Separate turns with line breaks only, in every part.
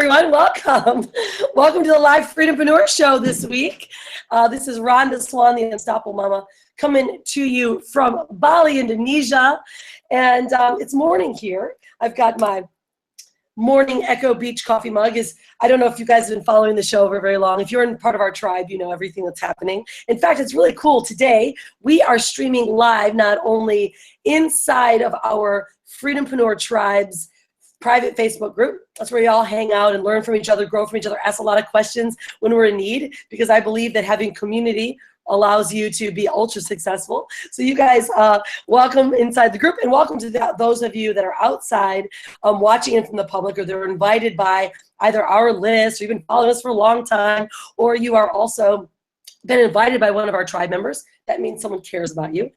everyone. Welcome. Welcome to the live Freedom-Preneur show this week. This is Rhonda Swan, the Unstoppable Mama, coming to you from Bali, Indonesia. And it's morning here. I've got my morning Echo Beach coffee mug. I don't know if you guys have been following the show for very long. If you're in part of our tribe, you know everything that's happening. In fact, it's really cool. Today, we are streaming live not only inside of our Freedom-Preneur tribe's private Facebook group. That's where you all hang out and learn from each other, grow from each other, ask a lot of questions when we're in need, because I believe that having community allows you to be ultra successful. So you guys, welcome inside the group, and welcome to those of you that are outside watching in from the public, or they're invited by either our list, or you've been following us for a long time, or you are also been invited by one of our tribe members. That means someone cares about you.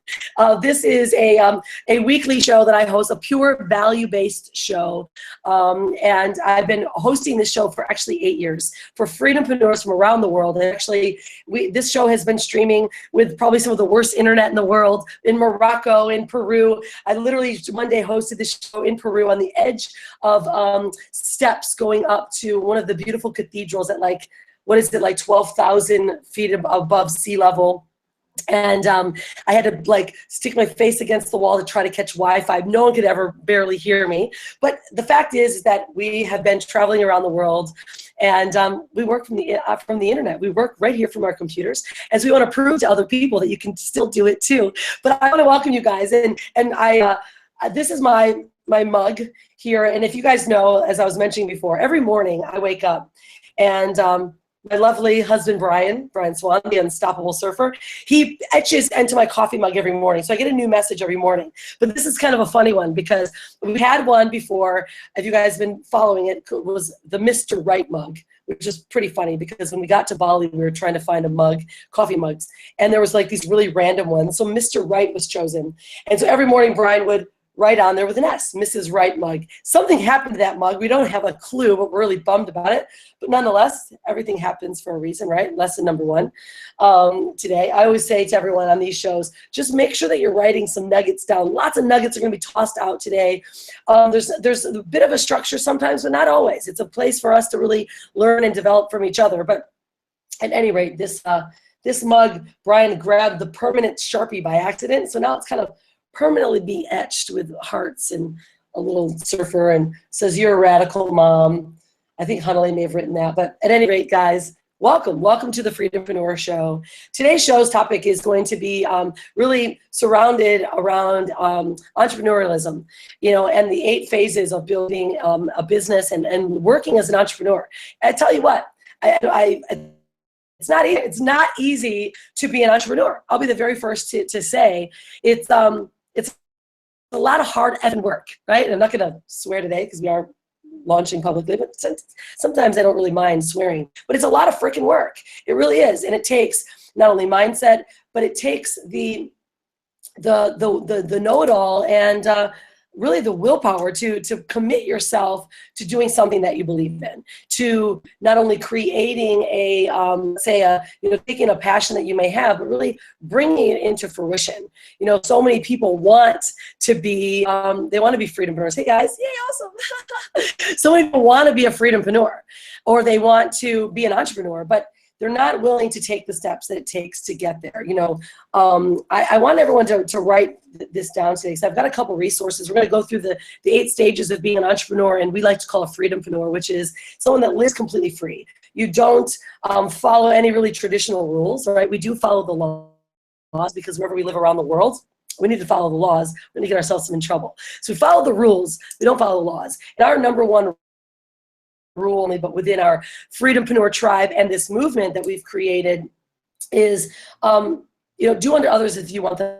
This is a weekly show that I host, a pure value-based show. And I've been hosting this show for actually 8 years for Freedom-Preneurs from around the world. And actually, this show has been streaming with probably some of the worst internet in the world, in Morocco, in Peru. I literally one day hosted this show in Peru on the edge of steps going up to one of the beautiful cathedrals at like 12,000 feet above sea level. And I had to like stick my face against the wall to try to catch Wi-Fi. No one could ever barely hear me. But the fact is that we have been traveling around the world, and we work from the internet. We work right here from our computers, as we want to prove to other people that you can still do it too. But I want to welcome you guys, and this is my mug here. And if you guys know, as I was mentioning before, every morning I wake up, and my lovely husband, Brian Swan, the Unstoppable Surfer, he etches into my coffee mug every morning. So I get a new message every morning. But this is kind of a funny one, because we had one before, if you guys have been following it, was the Mr. Right mug, which is pretty funny, because when we got to Bali, we were trying to find a mug, coffee mugs, and there was like these really random ones. So Mr. Right was chosen. And so every morning, Brian would write on there with an S, Mrs. Right mug. Something happened to that mug. We don't have a clue, but we're really bummed about it. But nonetheless, everything happens for a reason, right? Lesson number one today. I always say to everyone on these shows, just make sure that you're writing some nuggets down. Lots of nuggets are going to be tossed out today. There's a bit of a structure sometimes, but not always. It's a place for us to really learn and develop from each other. But at any rate, this mug, Brian grabbed the permanent Sharpie by accident. So now it's kind of permanently be etched with hearts and a little surfer, and says, "You're a radical mom." I think Hanalei may have written that. But at any rate, guys, welcome to the Freedom-Preneur show. Today's show's topic is going to be really surrounded around entrepreneurialism, and the 8 phases of building a business and working as an entrepreneur. I tell you what, it's not easy to be an entrepreneur. I'll be the very first to say it's a lot of hard effing work, right? And I'm not going to swear today because we are launching publicly, but sometimes I don't really mind swearing. But it's a lot of freaking work. It really is, and it takes not only mindset, but it takes the know-it-all and really the willpower to commit yourself to doing something that you believe in, to not only creating taking a passion that you may have, but really bringing it into fruition. So many people want to be, they want to be freedompreneurs. Hey guys, yay, awesome. So many people want to be a freedompreneur, or they want to be an entrepreneur, but they're not willing to take the steps that it takes to get there. I want everyone to write this down today. So I've got a couple resources. We're going to go through the 8 stages of being an entrepreneur, and we like to call a freedompreneur, which is someone that lives completely free. You don't follow any really traditional rules, all right? We do follow the laws, because wherever we live around the world, we need to follow the laws. We're going to get ourselves in trouble. So we follow the rules. We don't follow the laws. And our number one rule, only but within our Freedom-Preneur tribe and this movement that we've created, is do unto others as you want them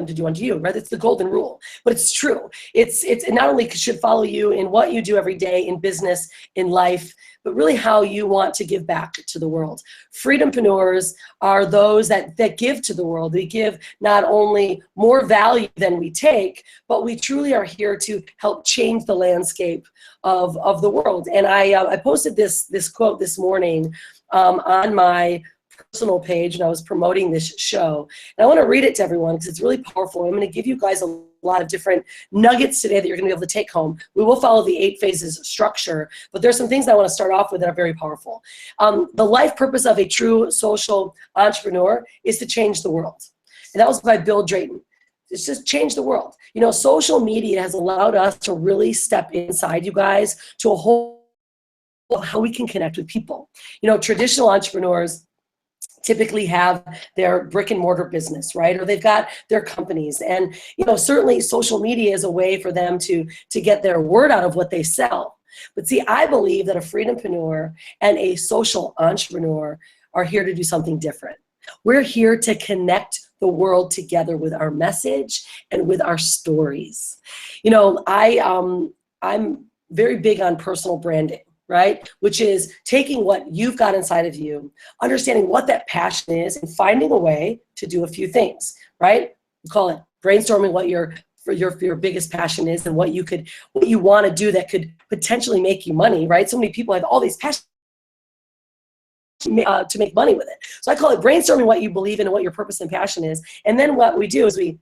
to do unto you, right? It's the golden rule, but it's true. It not only should follow you in what you do every day in business, in life, but really how you want to give back to the world. Freedompreneurs are those that give to the world. They give not only more value than we take, but we truly are here to help change the landscape of the world. And I posted this quote this morning on my personal page, and I was promoting this show. And I want to read it to everyone because it's really powerful. I'm going to give you guys a lot of different nuggets today that you're going to be able to take home. We will follow the 8 phases structure, but there's some things I want to start off with that are very powerful. The life purpose of a true social entrepreneur is to change the world. And that was by Bill Drayton. It's just change the world. You know, social media has allowed us to really step inside, you guys, to a whole how we can connect with people. You know, traditional entrepreneurs typically have their brick and mortar business, right? Or they've got their companies. And, you know, certainly social media is a way for them to get their word out of what they sell. But see, I believe that a freedompreneur and a social entrepreneur are here to do something different. We're here to connect the world together with our message and with our stories. You know, I'm very big on personal branding, right? Which is taking what you've got inside of you, understanding what that passion is, and finding a way to do a few things, right? We call it brainstorming what your biggest passion is and what you want to do that could potentially make you money, right? So many people have all these passions to make money with it. So I call it brainstorming what you believe in and what your purpose and passion is. And then what we do is we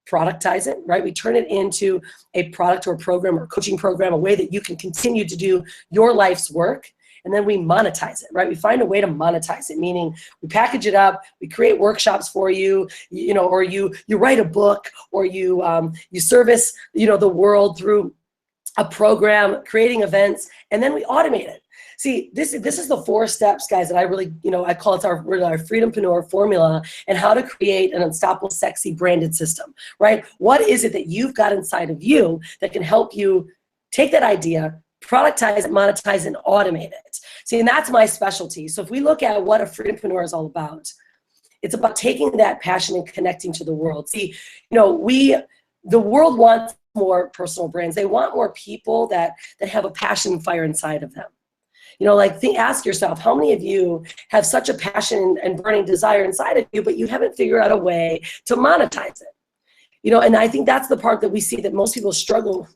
productize it, right? We turn it into a product or a program or a coaching program, a way that you can continue to do your life's work. And then we monetize it, right? We find a way to monetize it, meaning we package it up, we create workshops for you, you know, or you write a book, or you service, you know, the world through a program, creating events, and then we automate it. See, this is the 4 steps, guys, that I really, you know, I call it our Freedom-Preneur formula, and how to create an unstoppable, sexy, branded system, right? What is it that you've got inside of you that can help you take that idea, productize it, monetize it, and automate it? See, and that's my specialty. So if we look at what a Freedom-Preneur is all about, it's about taking that passion and connecting to the world. See, you know, the world wants more personal brands. They want more people that have a passion and fire inside of them. You know, like ask yourself, how many of you have such a passion and burning desire inside of you, but you haven't figured out a way to monetize it? You know, and I think that's the part that we see that most people struggle.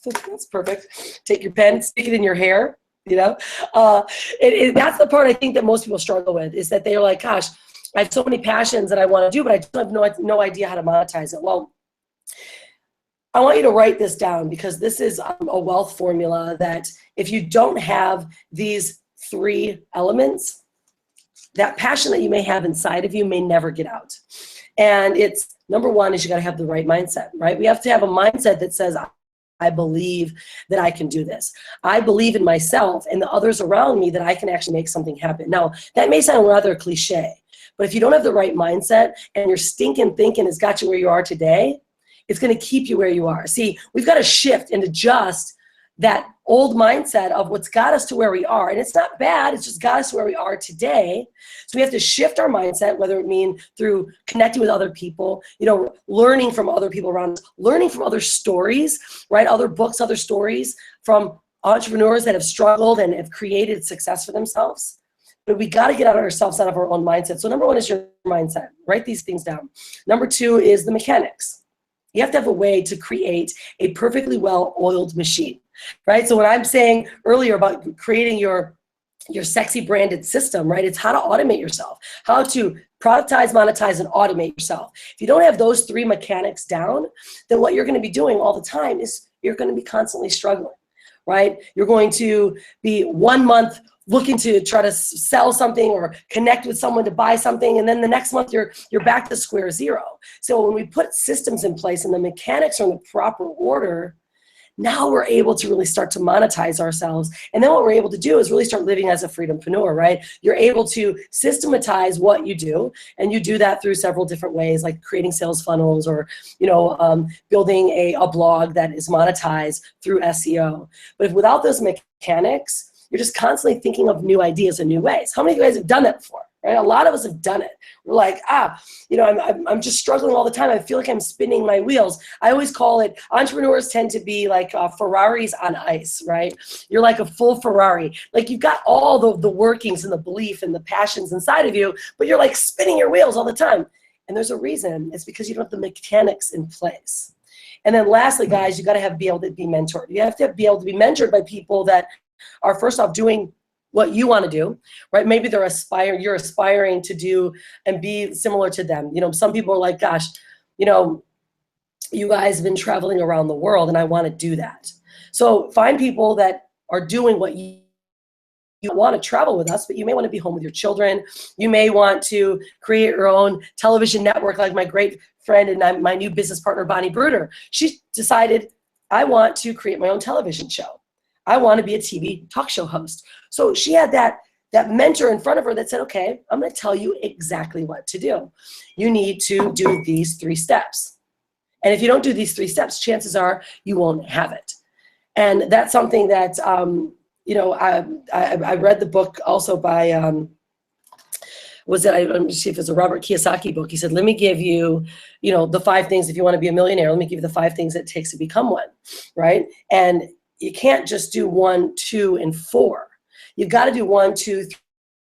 That's perfect. Take your pen, stick it in your hair, you know. That's the part I think that most people struggle with, is that they're like, gosh, I have so many passions that I want to do, but I just have no idea how to monetize it. Well, I want you to write this down, because this is a wealth formula that if you don't have these 3 elements, that passion that you may have inside of you may never get out. And it's, number 1 is you got to have the right mindset, right? We have to have a mindset that says, I believe that I can do this. I believe in myself and the others around me that I can actually make something happen. Now, that may sound rather cliche, but if you don't have the right mindset and your stinking thinking has got you where you are today, it's going to keep you where you are. See, we've got to shift and adjust that old mindset of what's got us to where we are. And it's not bad, it's just got us to where we are today. So we have to shift our mindset, whether it mean through connecting with other people, you know, learning from other people around us, learning from other stories, right? Other books, other stories from entrepreneurs that have struggled and have created success for themselves. But we got to get ourselves out of our own mindset. So number 1 is your mindset. Write these things down. Number 2 is the mechanics. You have to have a way to create a perfectly well-oiled machine, right? So what I'm saying earlier about creating your sexy branded system, right? It's how to automate yourself, how to productize, monetize, and automate yourself. If you don't have those 3 mechanics down, then what you're going to be doing all the time is you're going to be constantly struggling, right? You're going to be 1 month looking to try to sell something or connect with someone to buy something, and then the next month you're back to square 0. So when we put systems in place and the mechanics are in the proper order, now we're able to really start to monetize ourselves. And then what we're able to do is really start living as a freedompreneur, right? You're able to systematize what you do, and you do that through several different ways, like creating sales funnels, or, you know, building a blog that is monetized through SEO. But if without those mechanics, you're just constantly thinking of new ideas and new ways. How many of you guys have done that before? Right? A lot of us have done it. We're like, you know, I'm just struggling all the time. I feel like I'm spinning my wheels. I always call it, entrepreneurs tend to be like Ferraris on ice, right? You're like a full Ferrari. Like, you've got all the workings and the belief and the passions inside of you, but you're like spinning your wheels all the time. And there's a reason. It's because you don't have the mechanics in place. And then lastly, guys, you got to be able to be mentored. You have to be able to be mentored by people that are, first off, doing what you want to do, right? Maybe you're aspiring to do and be similar to them. You know, some people are like, gosh, you know, you guys have been traveling around the world, and I want to do that. So find people that are doing what you want to travel with us, but you may want to be home with your children. You may want to create your own television network, like my great friend and my new business partner, Bonnie Bruder. She decided, I want to create my own television show. I want to be a TV talk show host. So she had that mentor in front of her that said, okay, I'm going to tell you exactly what to do. You need to do these 3 steps. And if you don't do these 3 steps, chances are you won't have it. And that's something that, you know, I read the book also by, let me see if it's a Robert Kiyosaki book. He said, let me give you, you know, the 5 things if you want to be a millionaire. Let me give you the 5 things it takes to become one, right? And you can't just do 1, 2, and 4. You've got to do 1, 2,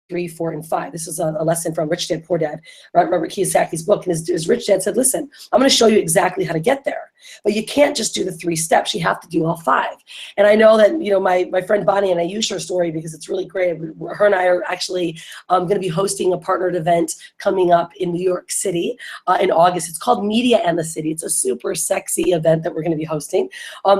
3, 4, and 5. This is a lesson from Rich Dad, Poor Dad, Robert Kiyosaki's book. And his rich dad said, listen, I'm going to show you exactly how to get there. But you can't just do the 3 steps. You have to do all 5. And I know that, you know, my friend Bonnie, and I use her story because it's really great. Her and I are actually going to be hosting a partnered event coming up in New York City in August. It's called Media and the City. It's a super sexy event that we're going to be hosting.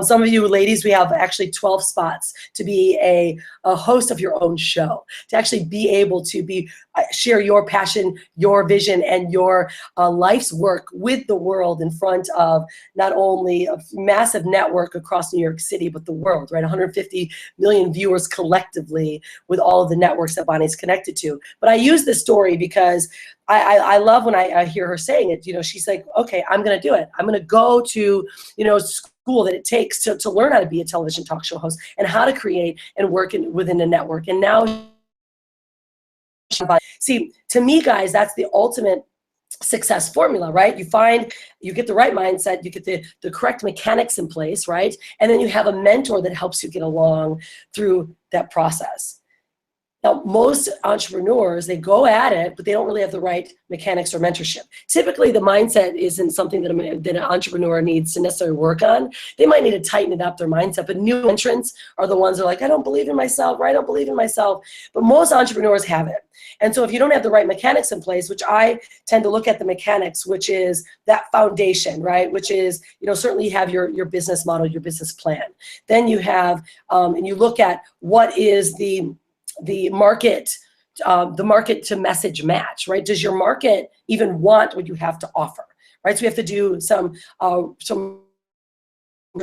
Some of you ladies, we have actually 12 spots to be a host of your own show, to actually be able to share your passion, your vision, and your life's work with the world in front of not only a massive network across New York City, but the world, right? 150 million viewers collectively with all of the networks that Bonnie's connected to. But I use this story because I love when I hear her saying it. You know, she's like, okay, I'm going to do it. I'm going to go to, you know, school that it takes to learn how to be a television talk show host and how to create and work within a network. And now, see, to me, guys, that's the ultimate success formula, right? You get the right mindset, you get the correct mechanics in place, right? And then you have a mentor that helps you get along through that process. Now, most entrepreneurs, they go at it, but they don't really have the right mechanics or mentorship. Typically, the mindset isn't something that an entrepreneur needs to necessarily work on. They might need to tighten it up, their mindset, but new entrants are the ones that are like, I don't believe in myself, or I don't believe in myself. But most entrepreneurs have it. And so if you don't have the right mechanics in place, which I tend to look at the mechanics, which is that foundation, right? Which is, you know, certainly you have your business model, your business plan. Then you have, and you look at what is the market to message match, right? Does your market even want what you have to offer, right? So we have to do some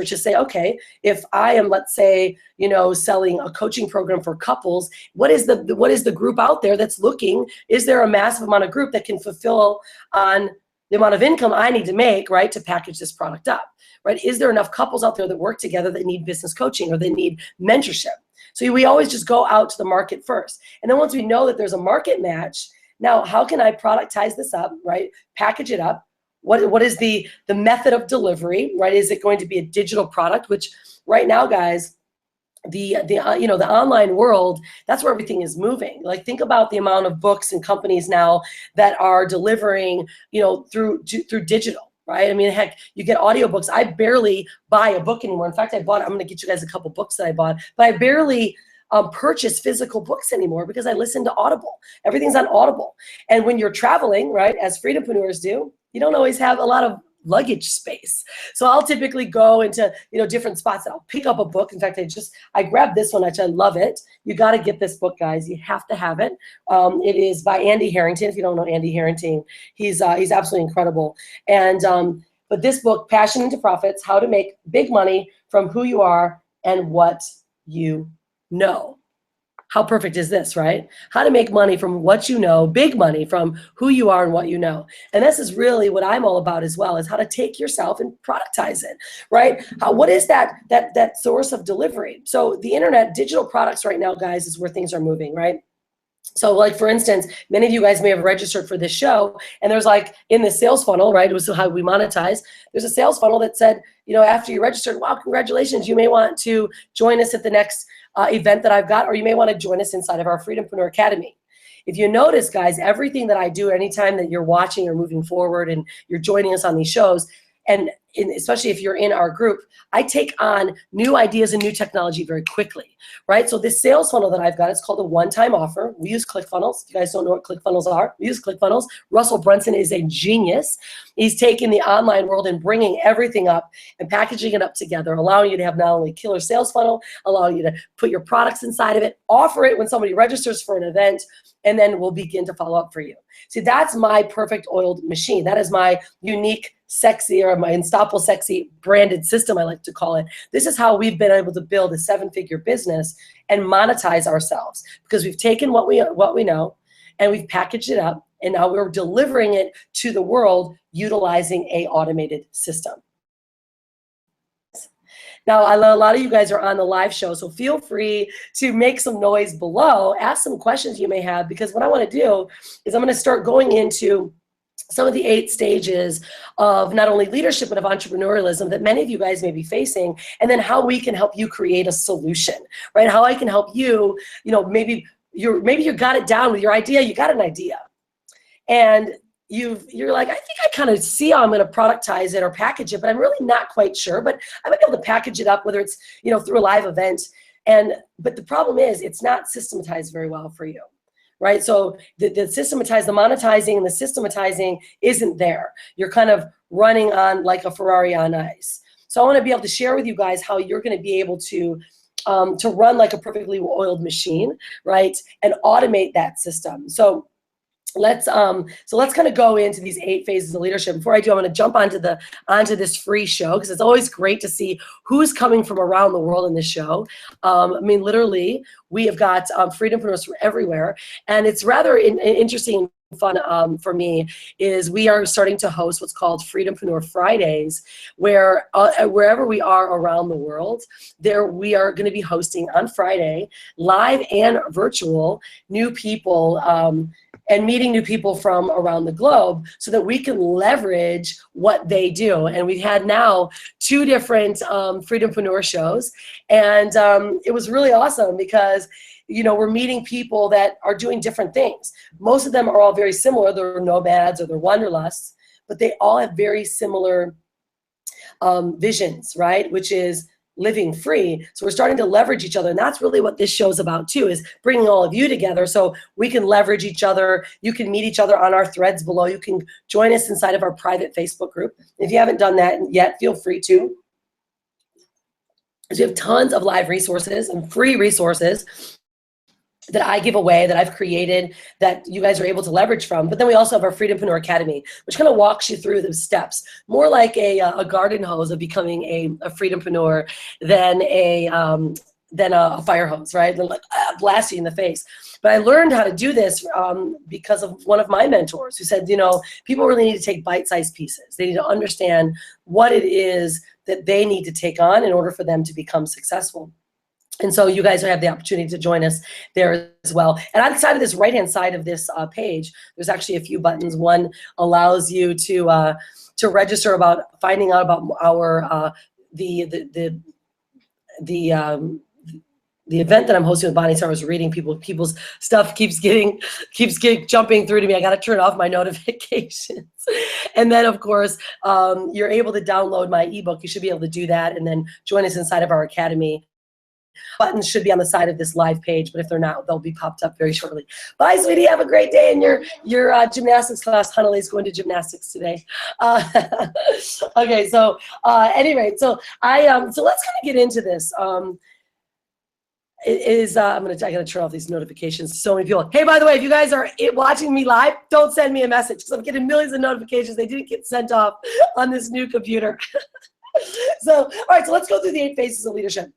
just say, okay, if I am, let's say, you know, selling a coaching program for couples, what is the group out there that's looking? Is there a massive amount of group that can fulfill on the amount of income I need to make, right, to package this product up, right? Is there enough couples out there that work together that need business coaching or they need mentorship? So we always just go out to the market first. And then once we know that there's a market match, now how can I productize this up, right? Package it up. What is the method of delivery, right? Is it going to be a digital product, which right now, guys, the online world, that's where everything is moving. Like, think about the amount of books and companies now that are delivering, you know, through digital, right? I mean, heck, you get audiobooks. I barely buy a book anymore. In fact, I'm going to get you guys a couple books that I bought, but I barely purchase physical books anymore because I listen to Audible. Everything's on Audible. And when you're traveling, right, as Freedom-Preneurs do, you don't always have a lot of luggage space. So I'll typically go into, you know, different spots and I'll pick up a book. In fact, I grabbed this one, actually, I love it. You got to get this book, guys. You have to have it. It is by Andy Harrington. If you don't know Andy Harrington, he's absolutely incredible. And but this book, Passion into Profits: How to Make Big Money from Who You Are and What You Know. How perfect is this, right? How to make money from what you know, big money from who you are and what you know. And this is really what I'm all about as well, is how to take yourself and productize it, right? What is that source of delivery? So the internet, digital products right now, guys, is where things are moving, right? So, like, for instance, many of you guys may have registered for this show, and there's, like, in the sales funnel, right, it was how we monetize, there's a sales funnel that said, you know, after you registered, wow, congratulations, you may want to join us at the next event that I've got, or you may want to join us inside of our Freedom-Preneur Academy. If you notice, guys, everything that I do, anytime that you're watching or moving forward and you're joining us on these shows, especially if you're in our group, I take on new ideas and new technology very quickly, right? So this sales funnel that I've got, it's called a one-time offer. We use ClickFunnels. If you guys don't know what ClickFunnels are, we use ClickFunnels. Russell Brunson is a genius. He's taking the online world and bringing everything up and packaging it up together, allowing you to have not only a killer sales funnel, allowing you to put your products inside of it, offer it when somebody registers for an event, and then we'll begin to follow up for you. See, that's my perfect oiled machine. That is my unique, sexy, or my unstoppable sexy branded system, I like to call it. This is how we've been able to build a 7-figure business and monetize ourselves, because we've taken what we know and we've packaged it up, and now we're delivering it to the world utilizing a automated system. Now, I know a lot of you guys are on the live show, so feel free to make some noise below, ask some questions you may have, because what I want to do is I'm going to start going into some of the 8 stages of not only leadership, but of entrepreneurialism that many of you guys may be facing, and then how we can help you create a solution, right? How I can help you, maybe you got it down with your idea, you got an idea, and you're like, I think I kind of see how I'm going to productize it or package it, but I'm really not quite sure, but I might be able to package it up, whether it's, through a live event. But the problem is it's not systematized very well for you, right? So the monetizing and the systematizing isn't there. You're kind of running on like a Ferrari on ice. So I want to be able to share with you guys how you're going to be able to run like a perfectly oiled machine, right? And automate that system. So let's kind of go into these 8 phases of leadership. Before I do, I'm going to jump onto this free show, because it's always great to see who's coming from around the world in this show. I mean, literally, we have got Freedom-Preneurs from everywhere, and it's rather interesting and fun for me is we are starting to host what's called Freedom-Preneur Fridays, where wherever we are around the world, we are going to be hosting on Friday, live and virtual, new people and meeting new people from around the globe so that we can leverage what they do. And we've had now 2 different Freedom-Preneur shows, and it was really awesome because we're meeting people that are doing different things. Most of them are all very similar. They're nomads or they're wanderlusts, but they all have very similar visions, right? Which is living free. So we're starting to leverage each other. And that's really what this show's about too, is bringing all of you together so we can leverage each other. You can meet each other on our threads below. You can join us inside of our private Facebook group. If you haven't done that yet, feel free to. We have tons of live resources and free resources that I give away, that I've created, that you guys are able to leverage from. But then we also have our Freedom-Preneur Academy, which kind of walks you through the steps, more like a garden hose of becoming a Freedom-Preneur than a fire hose, right? They're like, blast you in the face. But I learned how to do this because of one of my mentors who said, people really need to take bite-sized pieces. They need to understand what it is that they need to take on in order for them to become successful. And so you guys have the opportunity to join us there as well. And on the side of this right-hand side of this page, there's actually a few buttons. One allows you to register about finding out about our the event that I'm hosting with Bonnie. So I was reading people's stuff keeps jumping through to me. I got to turn off my notifications. And then of course, you're able to download my ebook. You should be able to do that and then join us inside of our academy. Buttons should be on the side of this live page, but if they're not, they'll be popped up very shortly. Bye, sweetie. Have a great day in your gymnastics class. Huntley's going to gymnastics today. Okay, so anyway, so let's kind of get into this. I gotta turn off these notifications. So many people. Hey, by the way, if you guys are watching me live, don't send me a message because I'm getting millions of notifications. They didn't get sent off on this new computer. So, all right, so let's go through the 8 phases of leadership.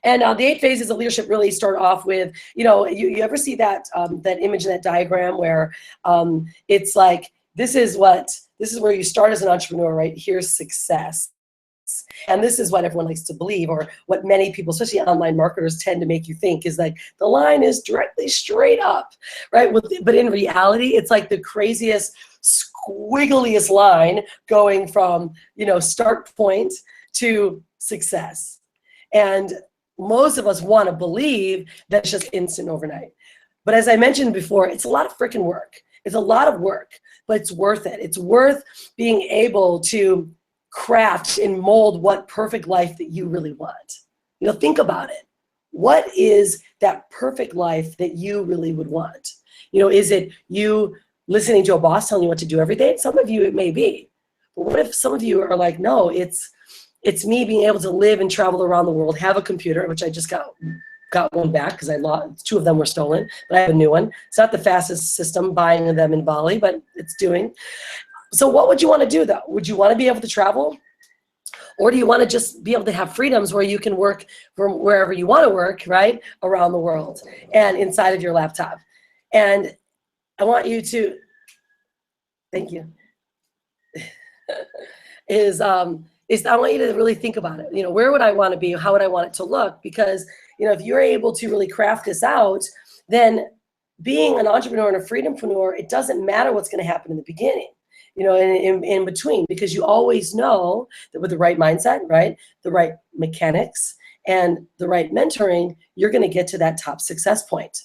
And the 8 phases of leadership really start off with, you ever see that image in that diagram where it's like, this is where you start as an entrepreneur, right? Here's success. And this is what everyone likes to believe, or what many people, especially online marketers, tend to make you think is like the line is directly straight up, right? But in reality, it's like the craziest, squiggliest line going from, start point to success. And most of us want to believe that it's just instant overnight. But as I mentioned before, it's a lot of freaking work. It's a lot of work. but it's worth it. It's worth being able to craft and mold what perfect life that you really want. You know, think about it. What is that perfect life that you really would want? You know, is it you listening to a boss telling you what to do every day? Some of you, it may be. But what if some of you are like, no, it's me being able to live and travel around the world, have a computer, which I just got one back because I lost, 2 of them were stolen, but I have a new one. It's not the fastest system buying them in Bali, but it's doing. So what would you want to do though? Would you want to be able to travel? Or do you want to just be able to have freedoms where you can work from wherever you want to work, right? Around the world and inside of your laptop. And I want you to, thank you, I want you to really think about it. You know, where would I want to be? How would I want it to look? Because, you know, if you're able to really craft this out, then being an entrepreneur and a freedompreneur, it doesn't matter what's going to happen in the beginning, you know, in between, because you always know that with the right mindset, right, the right mechanics and the right mentoring, you're going to get to that top success point.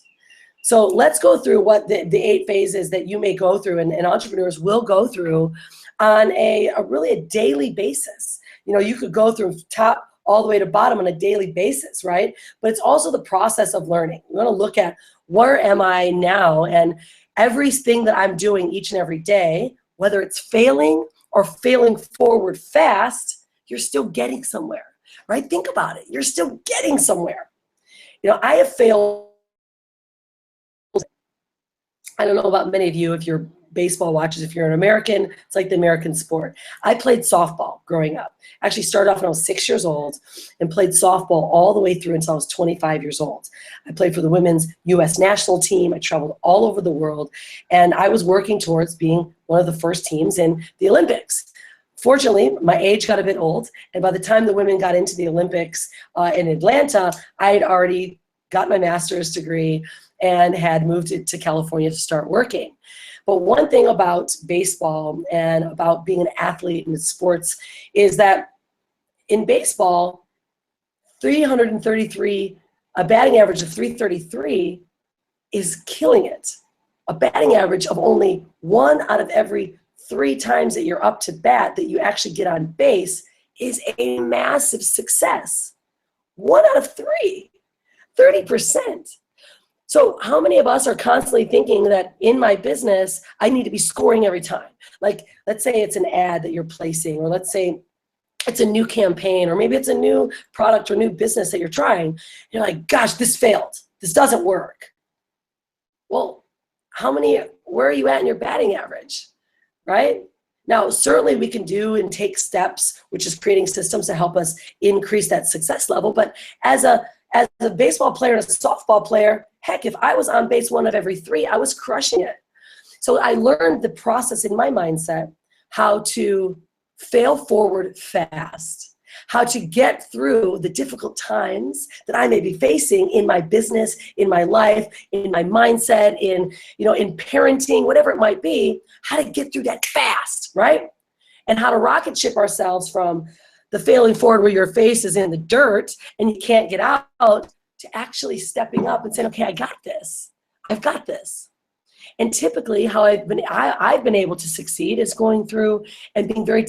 So let's go through what the 8 phases that you may go through and entrepreneurs will go through on a really a daily basis. You know, you could go through top all the way to bottom on a daily basis, right? But it's also the process of learning. You want to look at where am I now, and everything that I'm doing each and every day, whether it's failing or failing forward fast, you're still getting somewhere, right? Think about it. You're still getting somewhere. You know, I have failed. I don't know about many of you, if you're baseball watchers, if you're an American, it's like the American sport. I played softball growing up. Actually started off when I was 6 years old and played softball all the way through until I was 25 years old. I played for the women's U.S. national team. I traveled all over the world, and I was working towards being one of the first teams in the Olympics. Fortunately, my age got a bit old, and by the time the women got into the Olympics in Atlanta, I had already got my master's degree and had moved to California to start working. But one thing about baseball and about being an athlete in sports is that in baseball, 333, a batting average of 333 is killing it. A batting average of only 1 out of every 3 times that you're up to bat that you actually get on base is a massive success. 1 out of 3, 30%. So how many of us are constantly thinking that in my business, I need to be scoring every time? Like, let's say it's an ad that you're placing, or let's say it's a new campaign, or maybe it's a new product or new business that you're trying. You're like, gosh, this failed. This doesn't work. Well, where are you at in your batting average, right? Now, certainly we can do and take steps, which is creating systems to help us increase that success level. But as a baseball player and a softball player, heck, if I was on base 1 of every 3, I was crushing it. So I learned the process in my mindset, how to fail forward fast, how to get through the difficult times that I may be facing in my business, in my life, in my mindset, in parenting, whatever it might be, how to get through that fast, right? And how to rocket ship ourselves from the failing forward where your face is in the dirt and you can't get out, to actually stepping up and saying, okay, I got this. I've got this. And typically how I've been able to succeed is going through and being very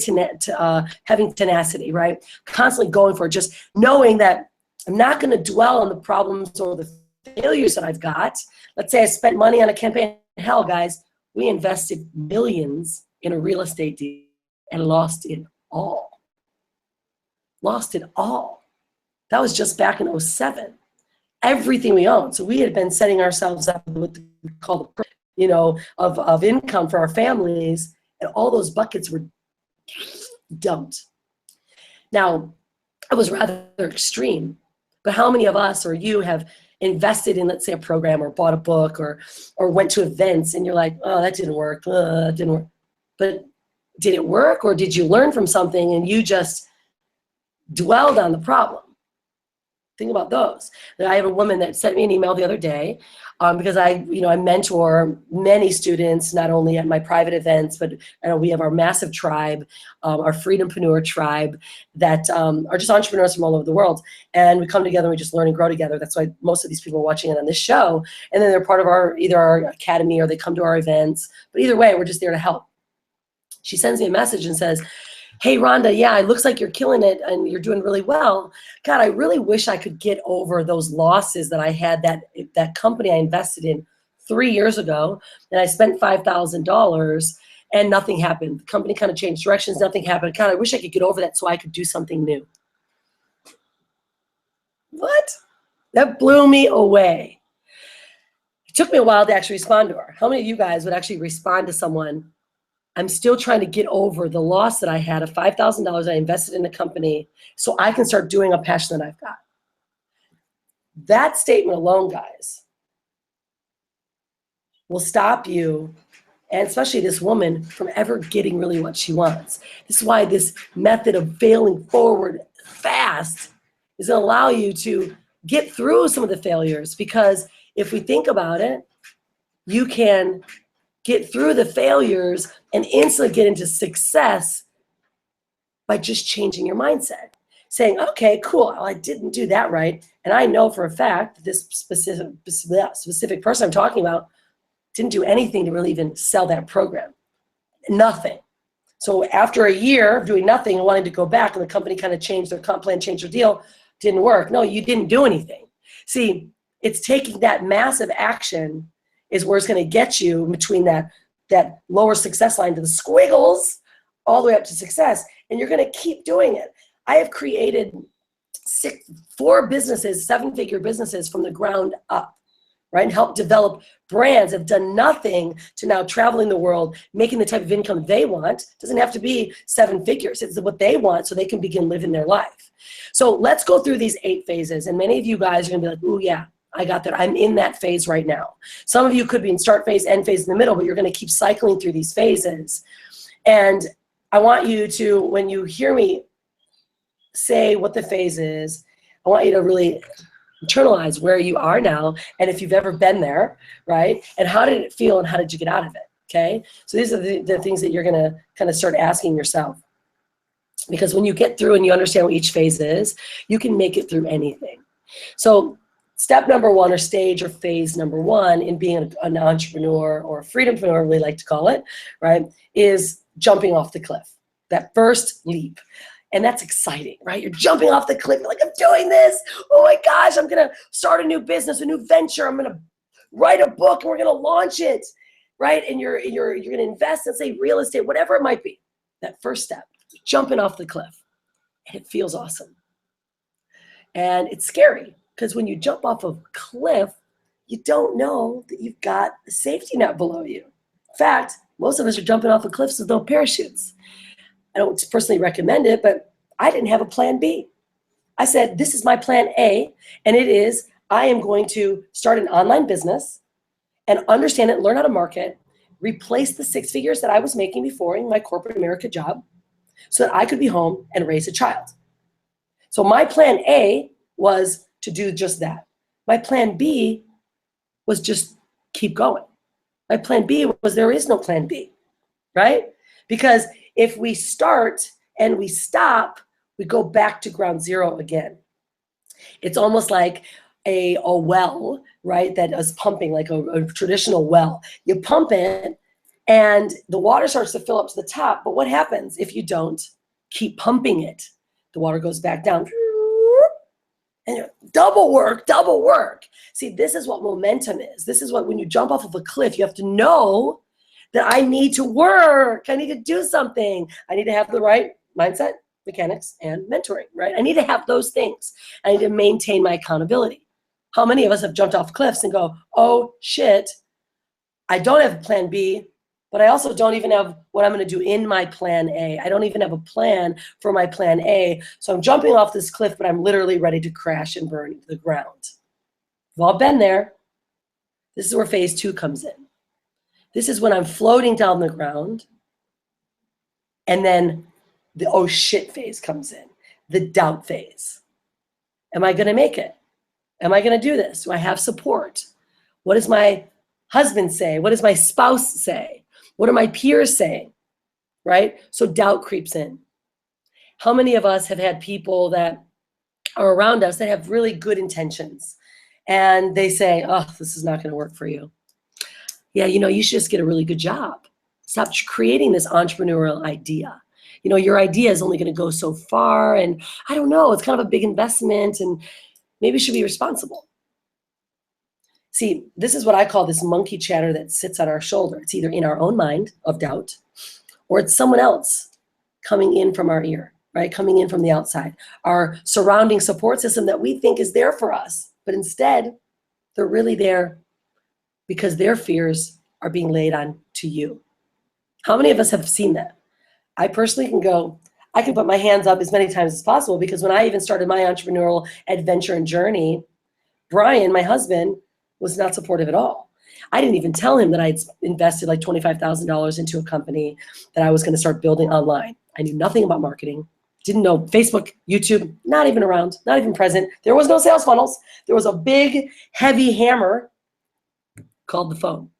having tenacity, right? Constantly going for it, just knowing that I'm not going to dwell on the problems or the failures that I've got. Let's say I spent money on a campaign. Hell, guys, we invested millions in a real estate deal and lost it all. Lost it all. That was just back in 07. Everything we owned. So we had been setting ourselves up with what we call the, of income for our families, and all those buckets were dumped. Now, it was rather extreme, but how many of us or you have invested in, let's say, a program or bought a book or went to events and you're like, oh, that didn't work, didn't work. But did it work, or did you learn from something and you just dwelled on the problem? Think about those. I have a woman that sent me an email the other day because I mentor many students, not only at my private events, but we have our massive tribe, our Freedom-Preneur tribe that are just entrepreneurs from all over the world. And we come together and we just learn and grow together. That's why most of these people are watching it on this show. And then they're part of either our academy or they come to our events. But either way, we're just there to help. She sends me a message and says, hey, Rhonda, yeah, it looks like you're killing it and you're doing really well. God, I really wish I could get over those losses that I had, that company I invested in 3 years ago, and I spent $5,000 and nothing happened. The company kind of changed directions, nothing happened. God, I wish I could get over that so I could do something new. What? That blew me away. It took me a while to actually respond to her. How many of you guys would actually respond to someone? I'm still trying to get over the loss that I had of $5,000 I invested in a company so I can start doing a passion that I've got. That statement alone, guys, will stop you, and especially this woman, from ever getting really what she wants. This is why this method of failing forward fast is going to allow you to get through some of the failures, because if we think about it, you can get through the failures and instantly get into success by just changing your mindset. Saying, okay, cool, well, I didn't do that right. And I know for a fact that this specific person I'm talking about didn't do anything to really even sell that program. Nothing. So after a year of doing nothing and wanting to go back, and the company kind of changed their comp plan, changed their deal, didn't work. No, you didn't do anything. See, it's taking that massive action is where it's going to get you between that lower success line to the squiggles all the way up to success. And you're going to keep doing it. I have created 4 businesses, 7-figure businesses from the ground up, right? And helped develop brands, have done nothing to now traveling the world, making the type of income they want. It doesn't have to be 7 figures. It's what they want so they can begin living their life. So let's go through these 8 phases. And many of you guys are going to be like, ooh, yeah, I got that. I'm in that phase right now. Some of you could be in start phase, end phase, in the middle, but you're going to keep cycling through these phases. And I want you to, when you hear me say what the phase is, I want you to really internalize where you are now, and if you've ever been there, right? And how did it feel, and how did you get out of it, okay? So these are the things that you're going to kind of start asking yourself. Because when you get through and you understand what each phase is, you can make it through anything. So step number 1, or stage or phase number 1 in being an entrepreneur, or a freedom-preneur, we like to call it, right, is jumping off the cliff, that first leap. And that's exciting, right? You're jumping off the cliff, you're like, I'm doing this. Oh my gosh, I'm going to start a new business, a new venture. I'm going to write a book and we're going to launch it, right? And you're going to invest in, say, real estate, whatever it might be. That first step, jumping off the cliff. And it feels awesome. And it's scary, because when you jump off of a cliff, you don't know that you've got a safety net below you. In fact, most of us are jumping off of cliffs with no parachutes. I don't personally recommend it, but I didn't have a plan B. I said, this is my plan A, and it is, I am going to start an online business and understand it, learn how to market, replace the 6 figures that I was making before in my corporate America job so that I could be home and raise a child. So my plan A was to do just that. My plan B was just keep going. My plan B was there is no plan B, right? Because if we start and we stop, we go back to ground zero again. It's almost like a well, right, that is pumping, like a traditional well. You pump it and the water starts to fill up to the top, but what happens if you don't keep pumping it? The water goes back down. And double work, double work. See, this is what momentum is. This is what, when you jump off of a cliff, you have to know that I need to work. I need to do something. I need to have the right mindset, mechanics, and mentoring, right? I need to have those things. I need to maintain my accountability. How many of us have jumped off cliffs and go, oh shit, I don't have a plan B, but I also don't even have what I'm going to do in my plan A. I don't even have a plan for my plan A. So I'm jumping off this cliff, but I'm literally ready to crash and burn to the ground. We've all been there. This is where phase 2 comes in. This is when I'm floating down the ground, and then the oh shit phase comes in, the doubt phase. Am I going to make it? Am I going to do this? Do I have support? What does my husband say? What does my spouse say? What are my peers saying? Right? So doubt creeps in. How many of us have had people that are around us that have really good intentions, and they say, oh, this is not going to work for you. Yeah, you know, you should just get a really good job. Stop creating this entrepreneurial idea. You know, your idea is only going to go so far, and I don't know, it's kind of a big investment, and maybe you should be responsible. See, this is what I call this monkey chatter that sits on our shoulder. It's either in our own mind of doubt, or it's someone else coming in from our ear, right? Coming in from the outside, our surrounding support system that we think is there for us. But instead, they're really there because their fears are being laid on to you. How many of us have seen that? I personally I can put my hands up as many times as possible, because when I even started my entrepreneurial adventure and journey, Brian, my husband, was not supportive at all. I didn't even tell him that I'd invested like $25,000 into a company that I was going to start building online. I knew nothing about marketing, didn't know Facebook, YouTube, not even around, not even present. There was no sales funnels. There was a big, heavy hammer called the phone.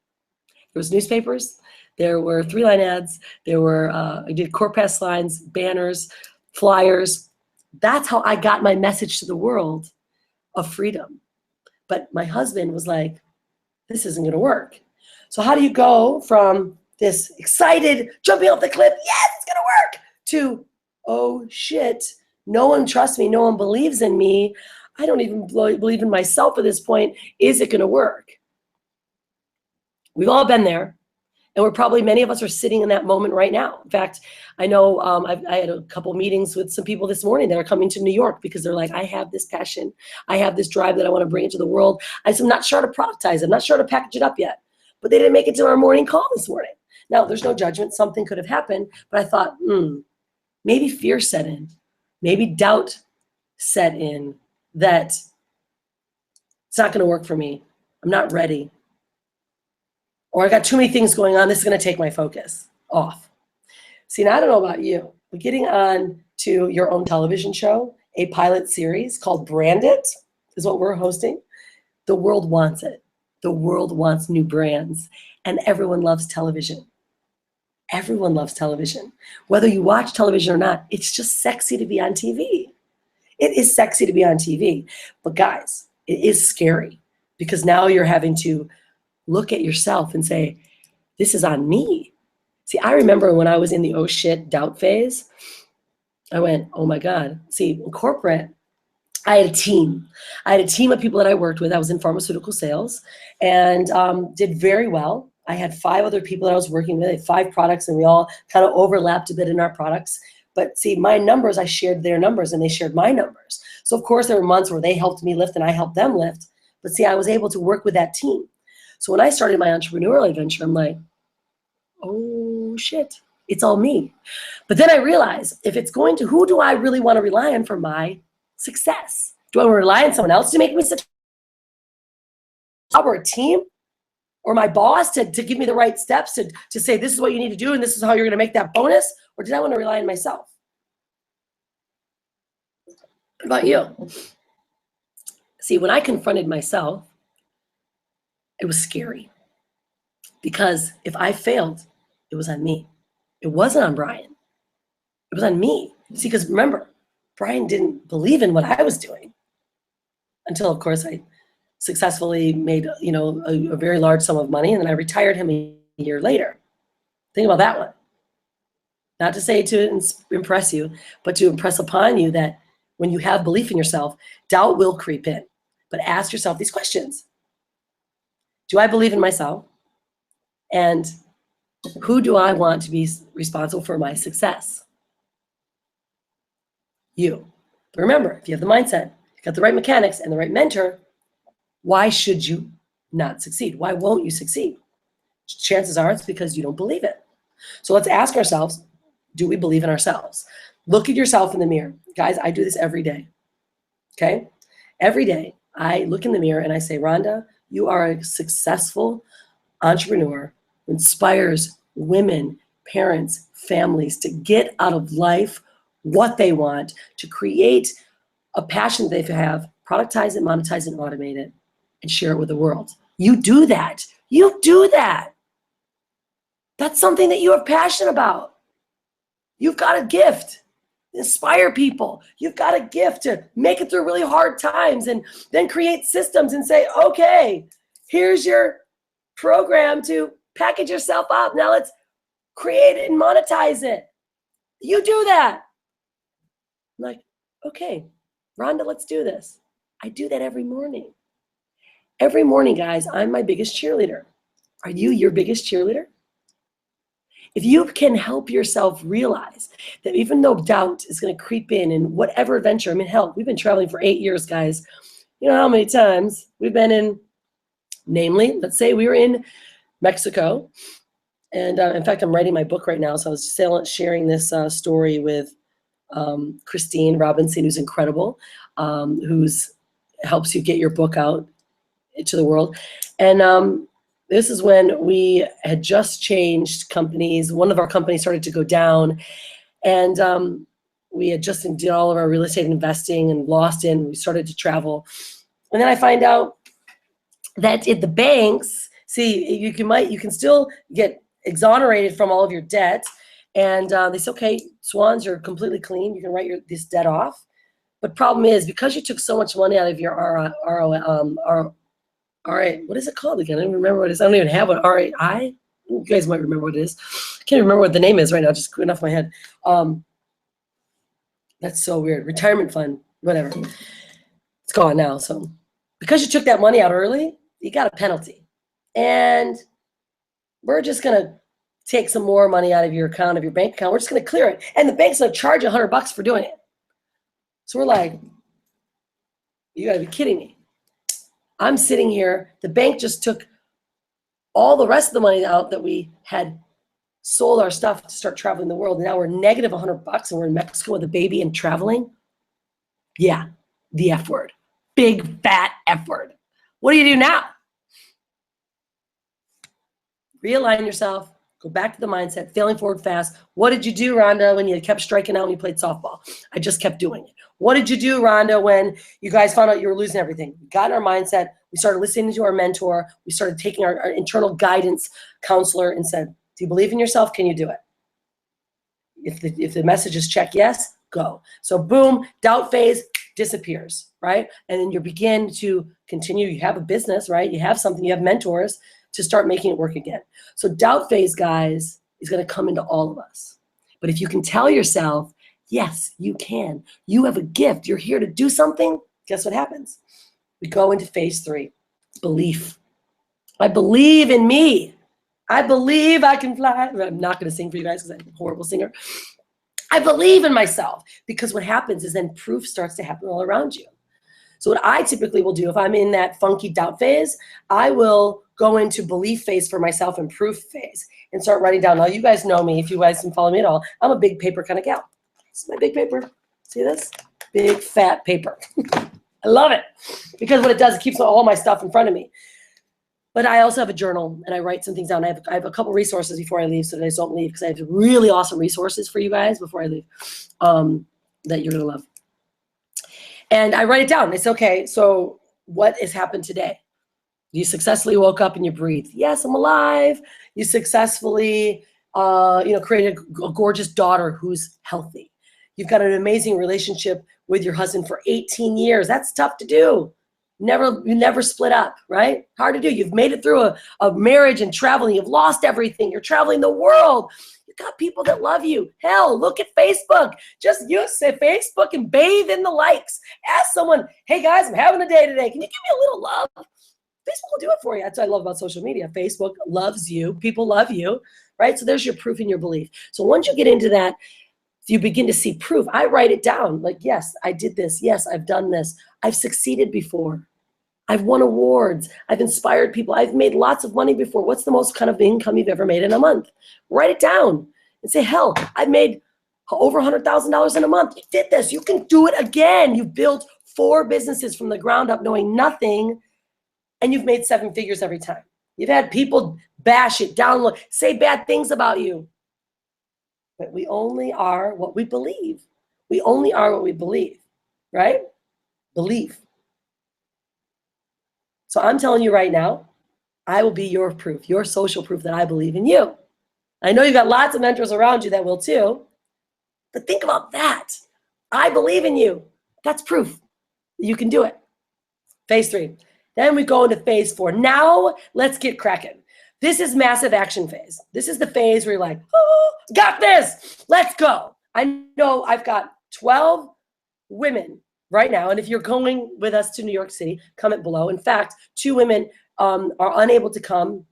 There was newspapers. There were 3-line ads. There were, I did court pass lines, banners, flyers. That's how I got my message to the world of freedom. But my husband was like, this isn't going to work. So how do you go from this excited, jumping off the cliff, yes, it's going to work, to, oh shit, no one trusts me, no one believes in me, I don't even believe in myself at this point, is it going to work? We've all been there. And many of us are sitting in that moment right now. In fact, I know I had a couple meetings with some people this morning that are coming to New York because they're like, I have this passion. I have this drive that I want to bring into the world. I'm not sure how to productize it. I'm not sure how to package it up yet. But they didn't make it to our morning call this morning. Now, there's no judgment. Something could have happened. But I thought, maybe fear set in. Maybe doubt set in that it's not going to work for me. I'm not ready. Or I got too many things going on. This is going to take my focus off. See, now I don't know about you, but getting on to your own television show, a pilot series called Brand It is what we're hosting. The world wants it. The world wants new brands, and everyone loves television. Everyone loves television. Whether you watch television or not, it's just sexy to be on TV. It is sexy to be on TV. But guys, it is scary, because now you're having to look at yourself and say, this is on me. See, I remember when I was in the oh shit doubt phase, I went, oh my God. See, in corporate, I had a team. I had a team of people that I worked with. I was in pharmaceutical sales and did very well. I had 5 other people that I was working with. I had 5 products, and we all kind of overlapped a bit in our products. But see, my numbers, I shared their numbers and they shared my numbers. So of course there were months where they helped me lift and I helped them lift. But see, I was able to work with that team. So when I started my entrepreneurial adventure, I'm like, oh shit, it's all me. But then I realized, if it's going to, who do I really want to rely on for my success? Do I want to rely on someone else to make me successful, or a team, or my boss to give me the right steps to say, this is what you need to do and this is how you're going to make that bonus? Or did I want to rely on myself? What about you? See, when I confronted myself, it was scary, because if I failed, it was on me. It wasn't on Brian. It was on me. See, because remember, Brian didn't believe in what I was doing until, of course, I successfully made, a very large sum of money, and then I retired him a year later. Think about that one. Not to say to impress you, but to impress upon you that when you have belief in yourself, doubt will creep in. But ask yourself these questions. Do I believe in myself? And who do I want to be responsible for my success? You. But remember, if you have the mindset, you got the right mechanics and the right mentor, why should you not succeed? Why won't you succeed? Chances are it's because you don't believe it. So let's ask ourselves, do we believe in ourselves? Look at yourself in the mirror. Guys, I do this every day. Okay? Every day, I look in the mirror and I say, Rhonda, you are a successful entrepreneur who inspires women, parents, families to get out of life what they want, to create a passion that they have, productize it, monetize it, and automate it, and share it with the world. You do that. You do that. That's something that you are passionate about. You've got a gift. Inspire people. You've got a gift to make it through really hard times, and then create systems and say, okay, here's your program to package yourself up. Now let's create it and monetize it. You do that. I'm like, okay, Rhonda, let's do this. I do that every morning. Every morning, guys, I'm my biggest cheerleader. Are you your biggest cheerleader? If you can help yourself realize that even though doubt is going to creep in whatever adventure, I mean, hell, we've been traveling for 8 years, guys. You know how many times we've been in, namely, let's say we were in Mexico. And in fact, I'm writing my book right now. So I was sharing this story with Christine Robinson, who's incredible, who's helps you get your book out to the world. And this is when we had just changed companies. One of our companies started to go down, and we had just did all of our real estate investing and lost it, and we started to travel. And then I find out that the banks, see, you can still get exonerated from all of your debt. And they say, okay, Swans, you're completely clean. You can write this debt off. But problem is, because you took so much money out of your what is it called again? I don't remember what it is. I don't even have an RAI. You guys might remember what it is. I can't remember what the name is right now. Just going off my head. That's so weird. Retirement fund, whatever. It's gone now. So because you took that money out early, you got a penalty. And we're just going to take some more money out of your account, of your bank account. We're just going to clear it. And the bank's going to charge you $100 for doing it. So we're like, you got to be kidding me. I'm sitting here. The bank just took all the rest of the money out that we had sold our stuff to start traveling the world. And now we're negative $100 and we're in Mexico with a baby and traveling. Yeah, the F word. Big, fat F word. What do you do now? Realign yourself. Go back to the mindset, failing forward fast. What did you do, Rhonda, when you kept striking out when you played softball? I just kept doing it. What did you do, Rhonda, when you guys found out you were losing everything? We got in our mindset. We started listening to our mentor. We started taking our internal guidance counselor and said, do you believe in yourself? Can you do it? If the message is check yes, go. So boom, doubt phase disappears, right? And then you begin to continue. You have a business, right? You have something. You have mentors to start making it work again. So doubt phase, guys, is going to come into all of us. But if you can tell yourself, yes, you can. You have a gift. You're here to do something. Guess what happens? We go into phase 3, belief. I believe in me. I believe I can fly. I'm not going to sing for you guys because I'm a horrible singer. I believe in myself, because what happens is then proof starts to happen all around you. So what I typically will do if I'm in that funky doubt phase, I will go into belief phase for myself and proof phase and start writing down. Now, you guys know me. If you guys can follow me at all, I'm a big paper kind of gal. This is my big paper. See this? Big, fat paper. I love it because what it does, it keeps all my stuff in front of me. But I also have a journal and I write some things down. I have a couple resources before I leave so that I just don't leave, because I have really awesome resources for you guys before I leave that you're going to love. And I write it down. It's okay. So what has happened today? You successfully woke up and you breathed. Yes, I'm alive. You successfully, created a gorgeous daughter who's healthy. You've got an amazing relationship with your husband for 18 years. That's tough to do. You never split up, right? Hard to do. You've made it through a marriage and traveling. You've lost everything. You're traveling the world. You've got people that love you. Hell, look at Facebook. Just use Facebook and bathe in the likes. Ask someone, hey guys, I'm having a day today. Can you give me a little love? Facebook will do it for you. That's what I love about social media. Facebook loves you. People love you, right? So there's your proof and your belief. So once you get into that, you begin to see proof. I write it down. Like, yes, I did this. Yes, I've done this. I've succeeded before. I've won awards. I've inspired people. I've made lots of money before. What's the most kind of income you've ever made in a month? Write it down and say, hell, I've made over $100,000 in a month. You did this. You can do it again. You've built 4 businesses from the ground up knowing nothing, and you've made 7 figures every time. You've had people bash it, download, say bad things about you. But we only are what we believe. We only are what we believe, right? Belief. So I'm telling you right now, I will be your proof, your social proof that I believe in you. I know you've got lots of mentors around you that will too, but think about that. I believe in you. That's proof. You can do it. Phase 3. Then we go into phase 4. Now let's get cracking. This is massive action phase. This is the phase where you're like, oh, got this, let's go. I know I've got 12 women right now, and if you're going with us to New York City, comment below. In fact, 2 women are unable to come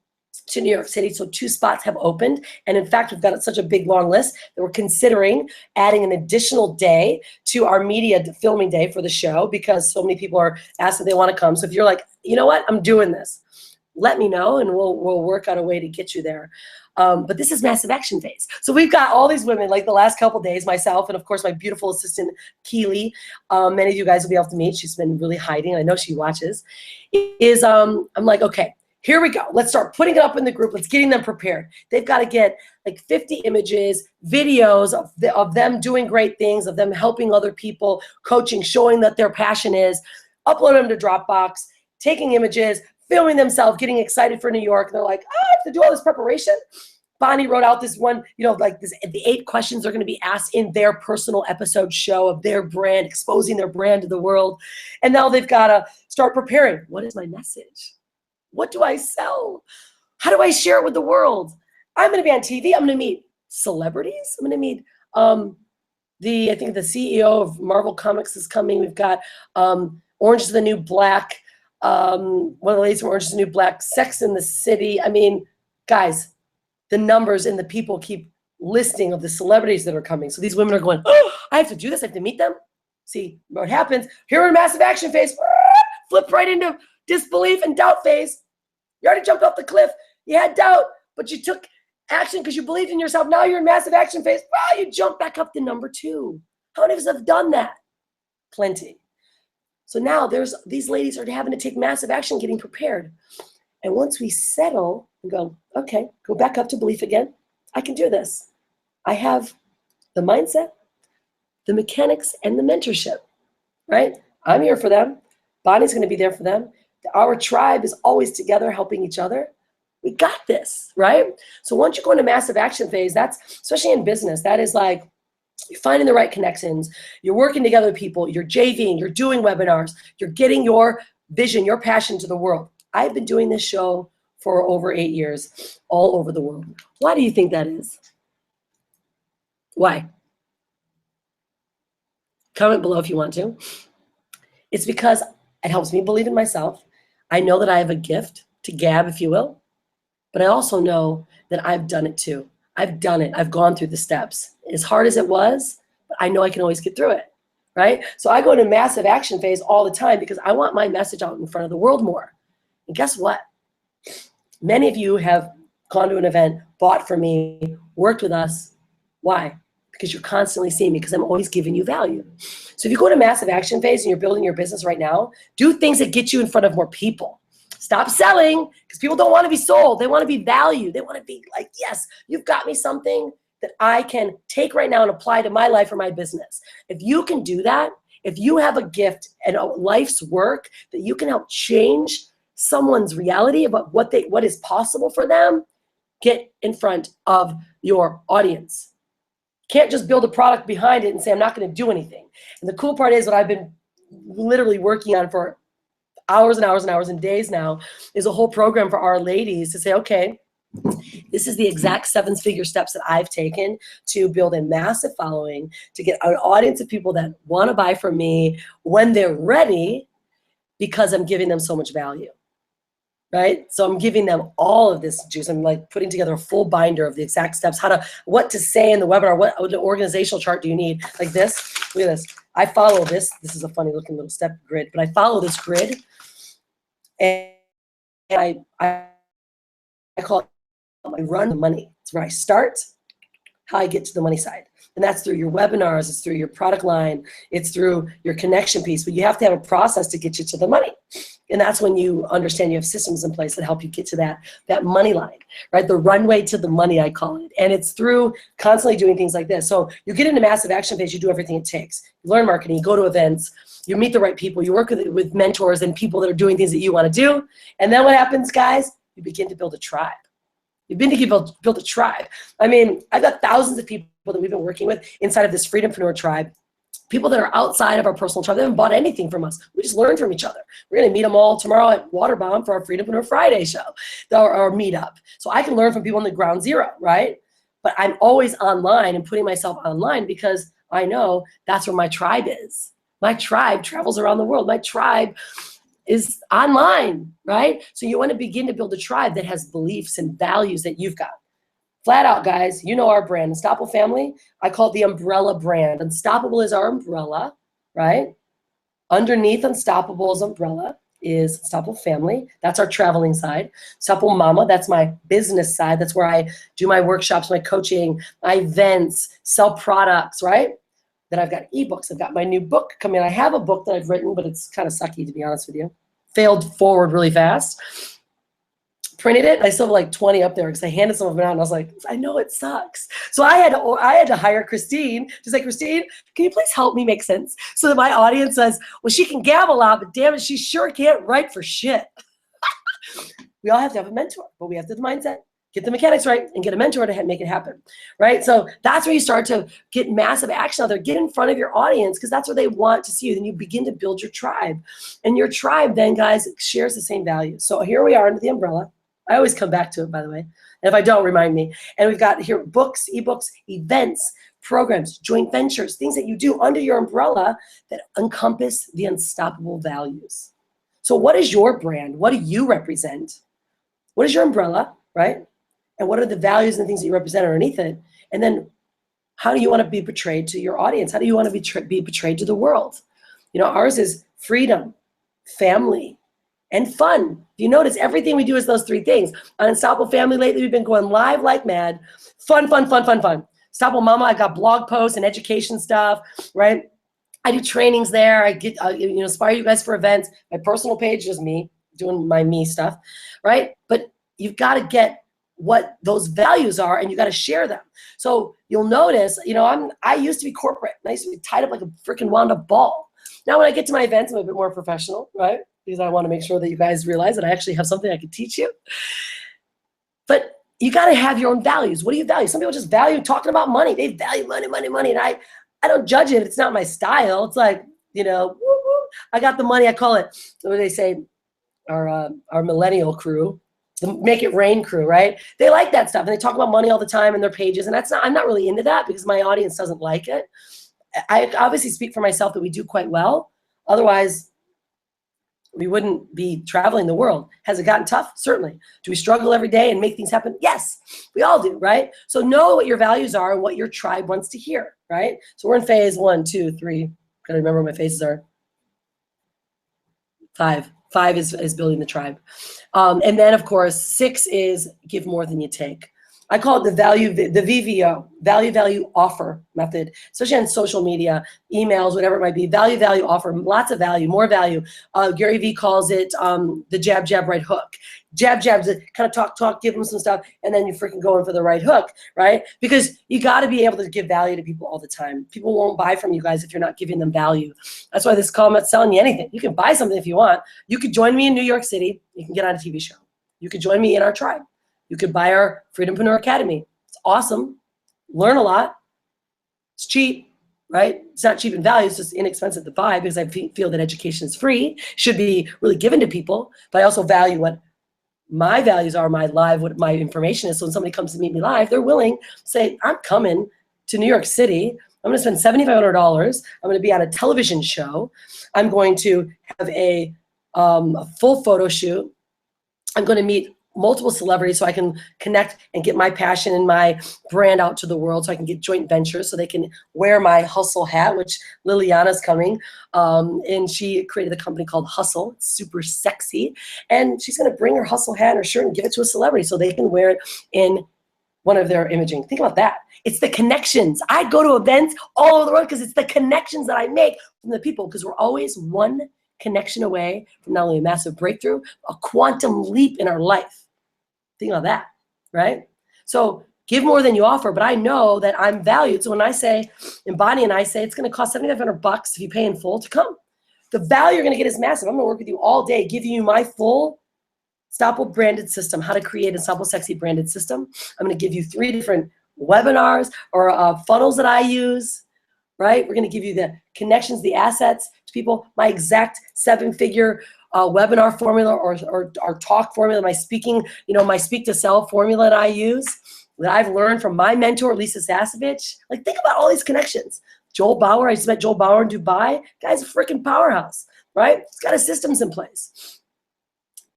to New York City, so 2 spots have opened, and in fact, we've got such a big long list that we're considering adding an additional day to our media filming day for the show, because so many people are asking if they want to come. So if you're like, you know what, I'm doing this, let me know, and we'll work out a way to get you there. But this is massive action phase. So we've got all these women, like the last couple days, myself, and of course my beautiful assistant, Keely. Many of you guys will be able to meet. She's been really hiding. I know she watches. I'm like, okay, here we go. Let's start putting it up in the group. Let's getting them prepared. They've got to get like 50 images, videos of them doing great things, of them helping other people, coaching, showing that their passion is, upload them to Dropbox, taking images, filming themselves, getting excited for New York. And they're like, oh, I have to do all this preparation. Bonnie wrote out this one, you know, like this, the 8 questions are going to be asked in their personal episode show of their brand, exposing their brand to the world. And now they've got to start preparing. What is my message? What do I sell? How do I share it with the world? I'm going to be on TV. I'm going to meet celebrities. I'm going to meet I think the CEO of Marvel Comics is coming. We've got Orange is the New Black. One of the ladies from Orange is the New Black, Sex in the City. I mean, guys, the numbers and the people keep listing of the celebrities that are coming. So these women are going, oh, I have to do this. I have to meet them. See what happens. Here we're in massive action phase. Flip right into disbelief and doubt phase. You already jumped off the cliff. You had doubt, but you took action because you believed in yourself. Now you're in massive action phase. Well, you jump back up to number 2. How many of us have done that? Plenty. So now these ladies are having to take massive action, getting prepared. And once we settle and go, okay, go back up to belief again, I can do this. I have the mindset, the mechanics, and the mentorship, right? I'm here for them. Bonnie's going to be there for them. Our tribe is always together helping each other. We got this, right? So once you go into massive action phase, that's, especially in business, that is like, you're finding the right connections, you're working together with people, you're JVing, you're doing webinars, you're getting your vision, your passion to the world. I've been doing this show for over 8 years, all over the world. Why do you think that is? Why? Comment below if you want to. It's because it helps me believe in myself. I know that I have a gift to gab, if you will, but I also know that I've done it too. I've done it. I've gone through the steps. As hard as it was, but I know I can always get through it, right? So I go into massive action phase all the time because I want my message out in front of the world more. And guess what? Many of you have gone to an event, bought from me, worked with us. Why? Because you're constantly seeing me, because I'm always giving you value. So if you go to massive action phase and you're building your business right now, do things that get you in front of more people. Stop selling, because people don't want to be sold. They want to be valued. They want to be like, yes, you've got me something that I can take right now and apply to my life or my business. If you can do that, if you have a gift and a life's work that you can help change someone's reality about what is possible for them, get in front of your audience. Can't just build a product behind it and say, I'm not going to do anything. And the cool part is what I've been literally working on for hours and hours and hours and days now is a whole program for our ladies to say, okay, this is the exact 7-figure steps that I've taken to build a massive following, to get an audience of people that want to buy from me when they're ready, because I'm giving them so much value. Right? So I'm giving them all of this juice. I'm like putting together a full binder of the exact steps, what to say in the webinar, what organizational chart do you need? Like this, look at this. I follow this. This is a funny looking little step grid, but I follow this grid, and I call it, I run the money. It's where I start, how I get to the money side. And that's through your webinars, it's through your product line, it's through your connection piece, but you have to have a process to get you to the money. And that's when you understand you have systems in place that help you get to that money line, right? The runway to the money, I call it. And it's through constantly doing things like this. So you get into massive action phase, you do everything it takes. You learn marketing, you go to events, you meet the right people, you work with mentors and people that are doing things that you want to do. And then what happens, guys? You begin to build a tribe. You've been to build a tribe. I mean, I've got thousands of people that we've been working with inside of this Freedom-Preneur tribe people that are outside of our personal tribe. They haven't bought anything from us. We just learn from each other. We're going to meet them all tomorrow at Waterbomb for our Freedom-Preneur Friday show, or meetup. So I can learn from people in the ground zero, right? But I'm always online and putting myself online because I know that's where my tribe is. My tribe travels around the world. My tribe is online, right? So you want to begin to build a tribe that has beliefs and values that you've got. Flat out, guys, you know our brand, Unstoppable Family. I call it the umbrella brand. Unstoppable is our umbrella, right? Underneath Unstoppable's umbrella is Unstoppable Family. That's our traveling side. Unstoppable Mama, that's my business side. That's where I do my workshops, my coaching, my events, sell products, right? Then I've got ebooks. I've got my new book coming. I have a book that I've written, but it's kind of sucky, to be honest with you. Failed forward really fast. Printed it. I still have like 20 up there because I handed some of them out and I was like, I know it sucks. So I had to hire Christine to say, Christine, can you please help me make sense? So that my audience says, well, she can gab a lot, but damn it, she sure can't write for shit. We all have to have a mentor, but we have to have the mindset, get the mechanics right, and get a mentor to make it happen, right? So that's where you start to get massive action out there. Get in front of your audience because that's what they want to see you. Then you begin to build your tribe. And your tribe then, guys, shares the same values. So here we are under the umbrella. I always come back to it, by the way. And if I don't, remind me. And we've got here books, ebooks, events, programs, joint ventures, things that you do under your umbrella that encompass the unstoppable values. So what is your brand? What do you represent? What is your umbrella, right? And what are the values and things that you represent underneath it? And then how do you want to be portrayed to your audience? How do you want to be portrayed to the world? You know, ours is freedom, family, and fun. If you notice, everything we do is those three things. On Unstoppable Family lately, we've been going live like mad. Fun, fun, fun, fun, fun. Unstoppable Mama, I got blog posts and education stuff, right? I do trainings there. I get, inspire you guys for events. My personal page is me doing my me stuff, right? But you've got to get what those values are and you got to share them. So you'll notice, I used to be corporate. I used to be tied up like a freaking wound up ball. Now when I get to my events, I'm a bit more professional, right? Because I want to make sure that you guys realize that I actually have something I can teach you. But you got to have your own values. What do you value? Some people just value talking about money. They value money, money, money. And I don't judge it. It's not my style. It's like, woo, woo, I got the money. I call it, what do they say? Our millennial crew, the Make It Rain crew, right? They like that stuff. And they talk about money all the time in their pages. And I'm not really into that because my audience doesn't like it. I obviously speak for myself that we do quite well. Otherwise, we wouldn't be traveling the world. Has it gotten tough? Certainly. Do we struggle every day and make things happen? Yes, we all do, right? So know what your values are and what your tribe wants to hear, right? So we're in phase 1, 2, 3. Gotta remember what my phases are. 5. 5 is building the tribe. And then, of course, 6 is give more than you take. I call it the VVO, value offer method, especially on social media, emails, whatever it might be. Value offer, lots of value, more value. Gary Vee calls it the jab, right hook. Jab, kind of talk, give them some stuff, and then you freaking go in for the right hook, right? Because you got to be able to give value to people all the time. People won't buy from you guys if you're not giving them value. That's why this call, I'm not selling you anything. You can buy something if you want. You could join me in New York City. You can get on a TV show. You could join me in our tribe. You could buy our Freedom-Preneur Academy. It's awesome. Learn a lot. It's cheap, right? It's not cheap in value. It's just inexpensive to buy because I feel that education is free, should be really given to people. But I also value what my values are, what my information is. So when somebody comes to meet me live, they're willing to say, I'm coming to New York City. I'm going to spend $7,500. I'm going to be on a television show. I'm going to have a full photo shoot. I'm going to meet multiple celebrities so I can connect and get my passion and my brand out to the world, so I can get joint ventures so they can wear my hustle hat, which Liliana's coming. And she created a company called Hustle. It's super sexy. And she's going to bring her hustle hat and her shirt and give it to a celebrity so they can wear it in one of their imaging. Think about that. It's the connections. I go to events all over the world because it's the connections that I make from the people, because we're always one connection away from not only a massive breakthrough, a quantum leap in our life. Think about that, right? So give more than you offer, but I know that I'm valued. So when I say, and Bonnie and I say, it's going to cost $7,500 if you pay in full to come. The value you're going to get is massive. I'm going to work with you all day, giving you my full Unstoppable branded system, how to create a Unstoppable Sexy branded system. I'm going to give you 3 different webinars or funnels that I use. right? We're going to give you the connections, the assets to people, my exact 7-figure webinar formula or talk formula, my speaking, my speak to sell formula that I use, that I've learned from my mentor, Lisa Sasevich. Like, think about all these connections. Joel Bauer, I just met Joel Bauer in Dubai. Guy's a freaking powerhouse, right? He's got his systems in place.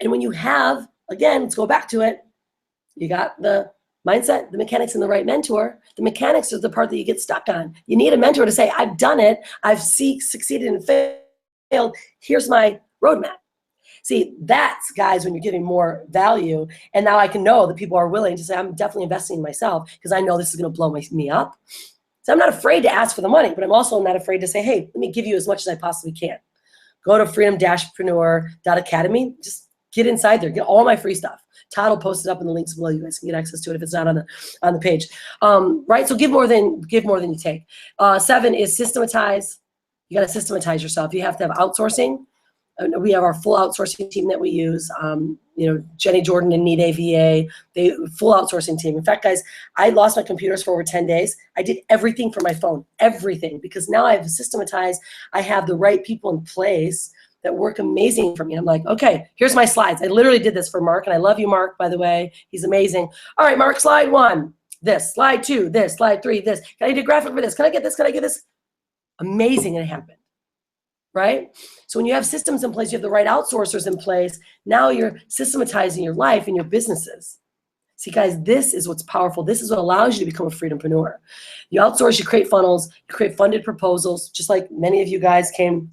And when you have, again, let's go back to it. You got the mindset, the mechanics, and the right mentor. The mechanics is the part that you get stuck on. You need a mentor to say, I've done it. I've succeeded and failed. Here's my roadmap. See, that's, guys, when you're giving more value. And now I can know that people are willing to say, I'm definitely investing in myself because I know this is going to blow me up. So I'm not afraid to ask for the money, but I'm also not afraid to say, hey, let me give you as much as I possibly can. Go to freedom-preneur.academy. Just get inside there. Get all my free stuff. Todd will post it up in the links below. You guys can get access to it if it's not on the page. Right? So give more than you take. 7 is systematize. You got to systematize yourself. You have to have outsourcing. We have our full outsourcing team that we use. Jenny Jordan and Need AVA, they full outsourcing team. In fact, guys, I lost my computers for over 10 days. I did everything from my phone, everything, because now I've systematized. I have the right people in place that work amazing for me. I'm like, okay, here's my slides. I literally did this for Mark, and I love you, Mark, by the way. He's amazing. All right, Mark, slide 1, this, slide 2, this, slide 3, this. Can I do a graphic for this? Can I get this? Can I get this? Amazing, it happened. Right? So when you have systems in place, you have the right outsourcers in place, now you're systematizing your life and your businesses. See, guys, this is what's powerful. This is what allows you to become a freedom-preneur. You outsource, you create funnels, you create funded proposals, just like many of you guys came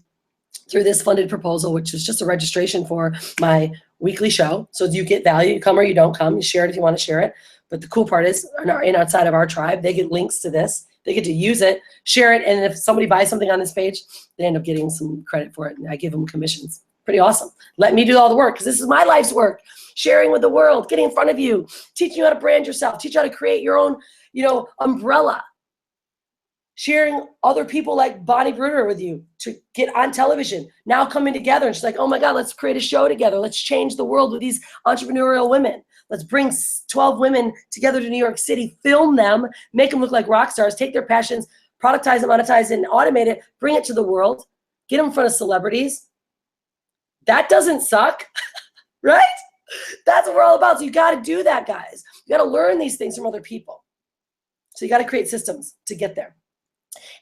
through this funded proposal, which is just a registration for my weekly show. So you get value, you come or you don't come, you share it if you want to share it. But the cool part is, outside of our tribe, they get links to this. They get to use it, share it, and if somebody buys something on this page, they end up getting some credit for it, and I give them commissions. Pretty awesome. Let me do all the work, because this is my life's work. Sharing with the world, getting in front of you, teaching you how to brand yourself, teach you how to create your own, umbrella. Sharing other people like Bonnie Bruder with you to get on television. Now coming together, and she's like, oh my God, let's create a show together. Let's change the world with these entrepreneurial women. Let's bring 12 women together to New York City, film them, make them look like rock stars, take their passions, productize it, monetize it, and automate it, bring it to the world, get them in front of celebrities. That doesn't suck, right? That's what we're all about. So you got to do that, guys. You got to learn these things from other people. So you got to create systems to get there.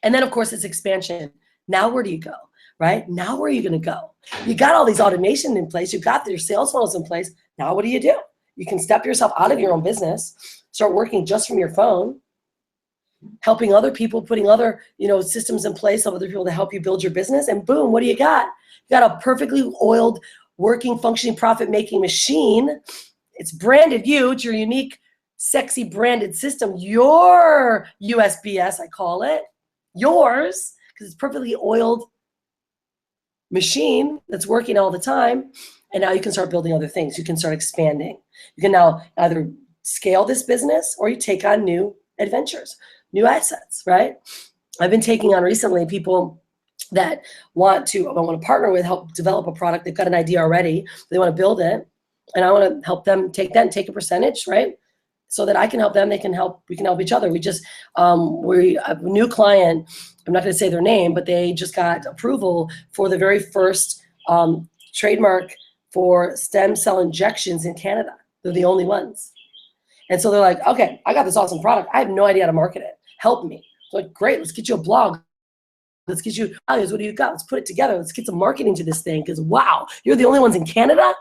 And then, of course, it's expansion. Now where do you go, right? Now where are you going to go? You got all these automation in place. You got your sales funnels in place. Now what do? You can step yourself out of your own business, start working just from your phone, helping other people, putting other, systems in place of other people to help you build your business. And boom, what do you got? You got a perfectly oiled, working, functioning, profit-making machine. It's branded you. It's your unique, sexy branded system. Your USBS, I call it. Yours, because it's perfectly oiled machine that's working all the time. And now you can start building other things. You can start expanding. You can now either scale this business or you take on new adventures, new assets, right? I've been taking on recently people that I want to partner with, help develop a product. They've got an idea already. They want to build it. And I want to help them take that and take a percentage, right? So that I can help them, we can help each other. We just, we have a new client, I'm not going to say their name, but they just got approval for the very first trademark for stem cell injections in Canada. They're the only ones. And so they're like, okay, I got this awesome product. I have no idea how to market it. Help me. So like, great, let's get you a blog. Let's get you values. What do you got? Let's put it together. Let's get some marketing to this thing because, wow, you're the only ones in Canada?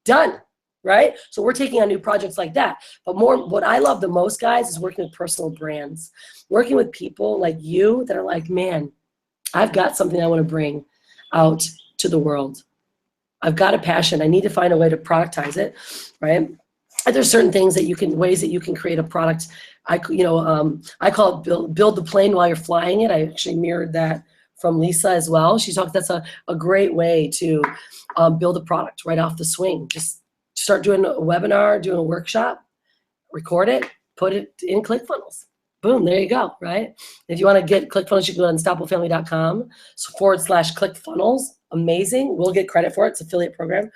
Done, right? So we're taking on new projects like that. But what I love the most, guys, is working with personal brands. Working with people like you that are like, man, I've got something I want to bring out to the world. I've got a passion. I need to find a way to productize it, right? And there's certain things ways that you can create a product. I call it build the plane while you're flying it. I actually mirrored that from Lisa as well. She talked, that's a great way to build a product right off the swing. Just start doing a webinar, doing a workshop, record it, put it in ClickFunnels. Boom, there you go, right? If you want to get ClickFunnels, you can go to unstoppablephamily.com/ClickFunnels. Amazing. We'll get credit for it. It's an affiliate program.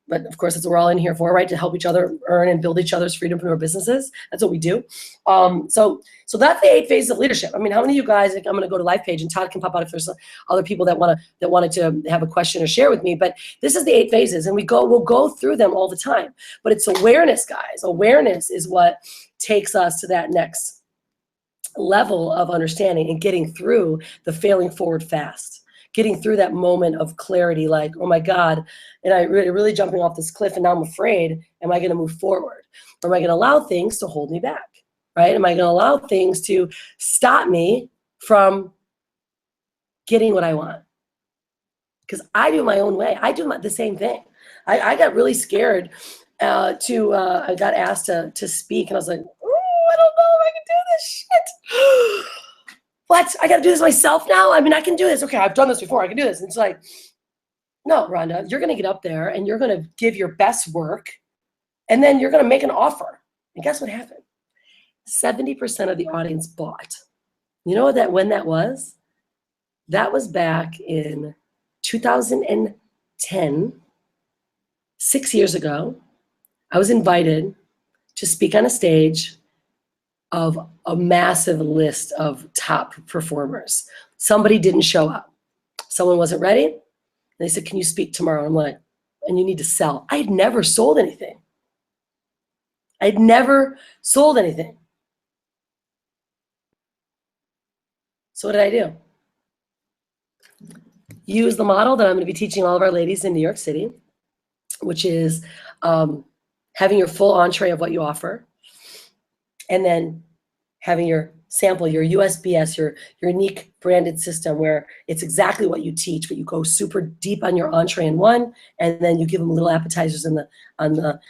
but of course, that's what we're all in here for, right? To help each other earn and build each other's freedompreneur businesses. That's what we do. So that's the 8 phases of leadership. I mean, how many of you guys, I'm going to go to live page and Todd can pop out if there's other people that wanted to have a question or share with me, but this is the 8 phases and we'll go through them all the time, but it's awareness, guys. Awareness is what takes us to that next level of understanding and getting through the failing forward fast. Getting through that moment of clarity, like, oh my God, and I really jumping off this cliff and now I'm afraid, am I gonna move forward? Or am I gonna allow things to hold me back, right? Am I gonna allow things to stop me from getting what I want? Because I do my own way. I do the same thing. I got really scared I got asked to speak and I was like, oh, I don't know if I can do this shit. What? I got to do this myself now? I mean, I can do this. Okay, I've done this before. I can do this. And it's like, no, Rhonda, you're going to get up there and you're going to give your best work and then you're going to make an offer. And guess what happened? 70% of the audience bought. You know when that was? That was back in 2010, 6 years ago. I was invited to speak on a stage of a massive list of top performers. Somebody didn't show up. Someone wasn't ready. And they said, can you speak tomorrow? I'm like, and you need to sell. I had never sold anything. I'd never sold anything. So what did I do? Use the model that I'm going to be teaching all of our ladies in New York City, which is having your full entree of what you offer, and then having your sample, your USBS, your unique branded system where it's exactly what you teach, but you go super deep on your entree in one, and then you give them little appetizers on the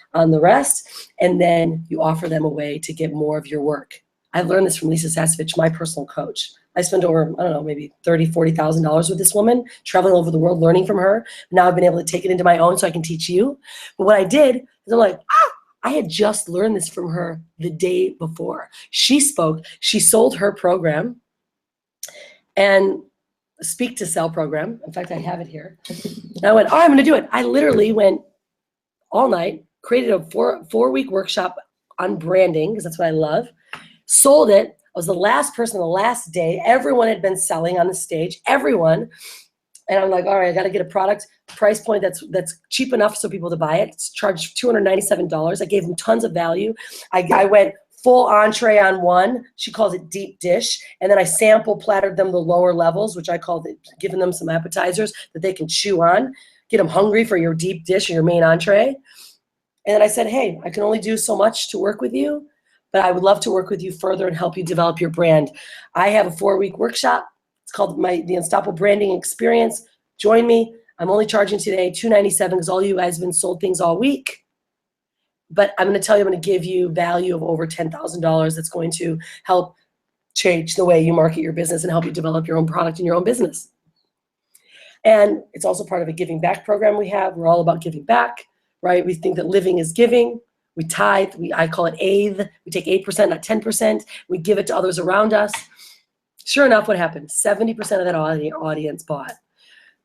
rest, and then you offer them a way to get more of your work. I've learned this from Lisa Sasevich, my personal coach. I spent over, I don't know, maybe $30,000, $40,000 with this woman, traveling all over the world, learning from her. Now I've been able to take it into my own so I can teach you. But what I did is I'm like, I had just learned this from her the day before. She spoke, she sold her program and Speak to Sell program. In fact, I have it here. And I went, oh, I'm gonna do it. I literally went all night, created a four-week workshop on branding, because that's what I love, sold it. I was the last person the last day. Everyone had been selling on the stage, everyone. And I'm like, all right, I got to get a product price point that's cheap enough so people to buy it. It's charged $297. I gave them tons of value. I went full entree on one. She calls it deep dish. And then I sample plattered them the lower levels, which I called it, giving them some appetizers that they can chew on, get them hungry for your deep dish or your main entree. And then I said, hey, I can only do so much to work with you, but I would love to work with you further and help you develop your brand. I have a 4-week workshop. It's called the Unstoppable Branding Experience. Join me. I'm only charging today $297 because all you guys have been sold things all week. But I'm going to tell you, I'm going to give you value of over $10,000 that's going to help change the way you market your business and help you develop your own product in your own business. And it's also part of a giving back program we have. We're all about giving back, right? We think that living is giving. We tithe. I call it eighth. We take 8%, not 10%. We give it to others around us. Sure enough, what happened? 70% of that audience bought.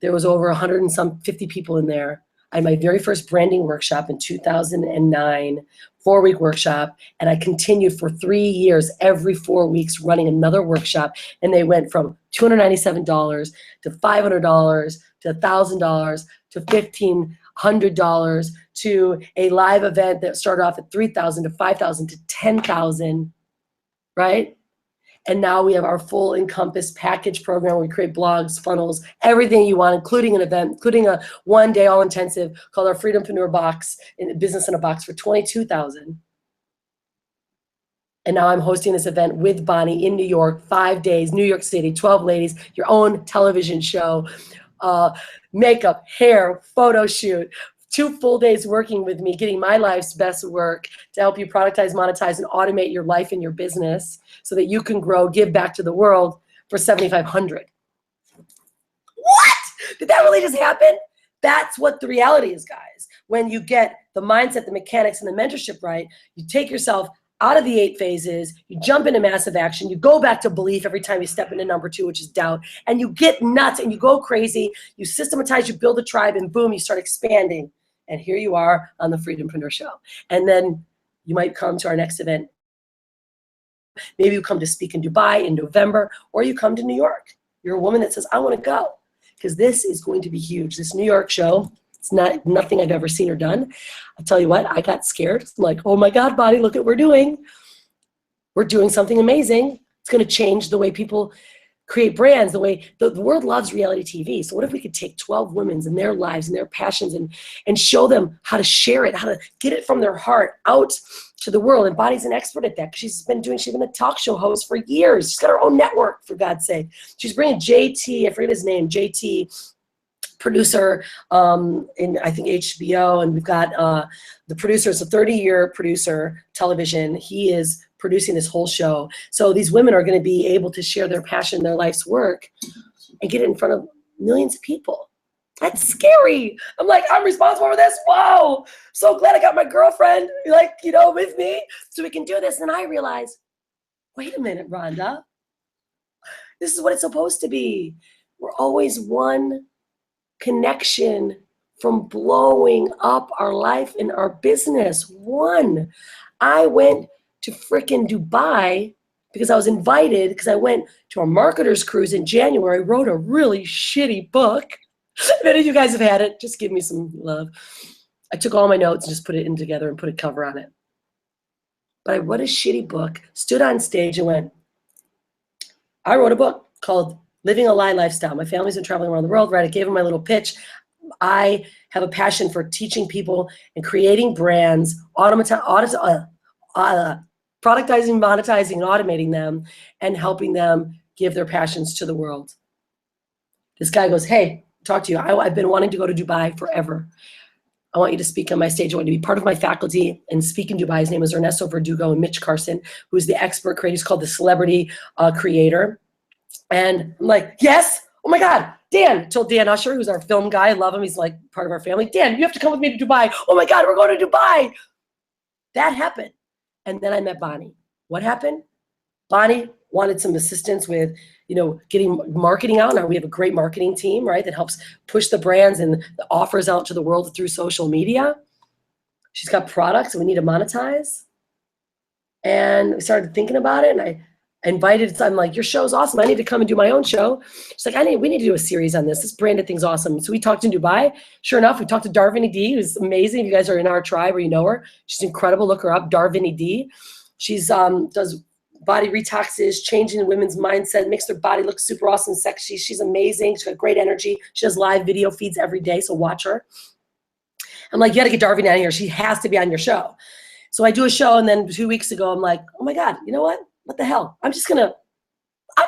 There was over 150 people in there. I had my very first branding workshop in 2009, 4-week workshop, and I continued for 3 years, every 4 weeks, running another workshop, and they went from $297 to $500 to $1,000 to $1,500 to a live event that started off at $3,000 to $5,000 to $10,000, right? And now we have our full Encompass package program where we create blogs, funnels, everything you want, including an event, including a 1-day all-intensive called our Freedom-Preneur box, in Business in a Box, for $22,000. And now I'm hosting this event with Bonnie in New York, 5 days, New York City, 12 ladies, your own television show, makeup, hair, photo shoot, 2 full days working with me, getting my life's best work to help you productize, monetize, and automate your life and your business so that you can grow, give back to the world for $7,500. What? Did that really just happen? That's what the reality is, guys. When you get the mindset, the mechanics, and the mentorship right, you take yourself out of the 8 phases, you jump into massive action, you go back to belief every time you step into number 2, which is doubt, and you get nuts and you go crazy, you systematize, you build a tribe, and boom, you start expanding And here you are on the Freedom-Preneur Show. And then you might come to our next event. Maybe you come to speak in Dubai in November, or you come to New York. You're a woman that says, I want to go, because this is going to be huge. This New York show, it's nothing I've ever seen or done. I'll tell you what, I got scared. I'm like, oh my God, Bonnie, look at what we're doing. We're doing something amazing. It's going to change the way people create brands, the way the world loves reality TV. So what if we could take 12 women and their lives and their passions and show them how to share it, how to get it from their heart out to the world. And Bonnie's an expert at that, because she's been a talk show host for years. She's got her own network, for God's sake. She's bringing JT, I forget his name, JT, producer in, I think, HBO. And we've got the producer, it's a 30-year producer, television. He is producing this whole show. So these women are going to be able to share their passion, their life's work, and get it in front of millions of people. That's scary. I'm like, I'm responsible for this. Whoa. So glad I got my girlfriend, like, you know, with me so we can do this. And I realized, wait a minute, Rhonda. This is what it's supposed to be. We're always one connection from blowing up our life and our business. One. I went to frickin' Dubai because I was invited, because I went to a marketer's cruise in January, wrote a really shitty book. If any of you guys have had it, just give me some love. I took all my notes and just put it in together and put a cover on it. But I wrote a shitty book, stood on stage and went, I wrote a book called Living a Lie Lifestyle. My family's been traveling around the world, right? I gave them my little pitch. I have a passion for teaching people and creating brands, productizing, monetizing, and automating them, and helping them give their passions to the world. This guy goes, hey, talk to you. I've been wanting to go to Dubai forever. I want you to speak on my stage. I want you to be part of my faculty and speak in Dubai. His name is Ernesto Verdugo and Mitch Carson, who's the expert creator. He's called the Celebrity Creator. And I'm like, yes. Oh my God. Dan, told Dan Usher, who's our film guy. I love him. He's like part of our family. Dan, you have to come with me to Dubai. Oh my God, we're going to Dubai. That happened. And then I met Bonnie. What happened? Bonnie wanted some assistance with, you know, getting marketing out. Now we have a great marketing team, right, that helps push the brands and the offers out to the world through social media. She's got products we need to monetize. And we started thinking about it, and I invited, I'm like, your show's awesome. I need to come and do my own show. She's like, we need to do a series on this. This branded thing's awesome. So we talked in Dubai. Sure enough, we talked to Darvini D, who's amazing. If you guys are in our tribe or you know her, she's incredible. Look her up, Darvini D. She's does body retoxes, changing women's mindset, makes their body look super awesome, sexy. She's amazing. She's got great energy. She does live video feeds every day, so watch her. I'm like, you got to get Darvini out of here. She has to be on your show. So I do a show, and then 2 weeks ago, I'm like, oh my God, you know what? What the hell? I'm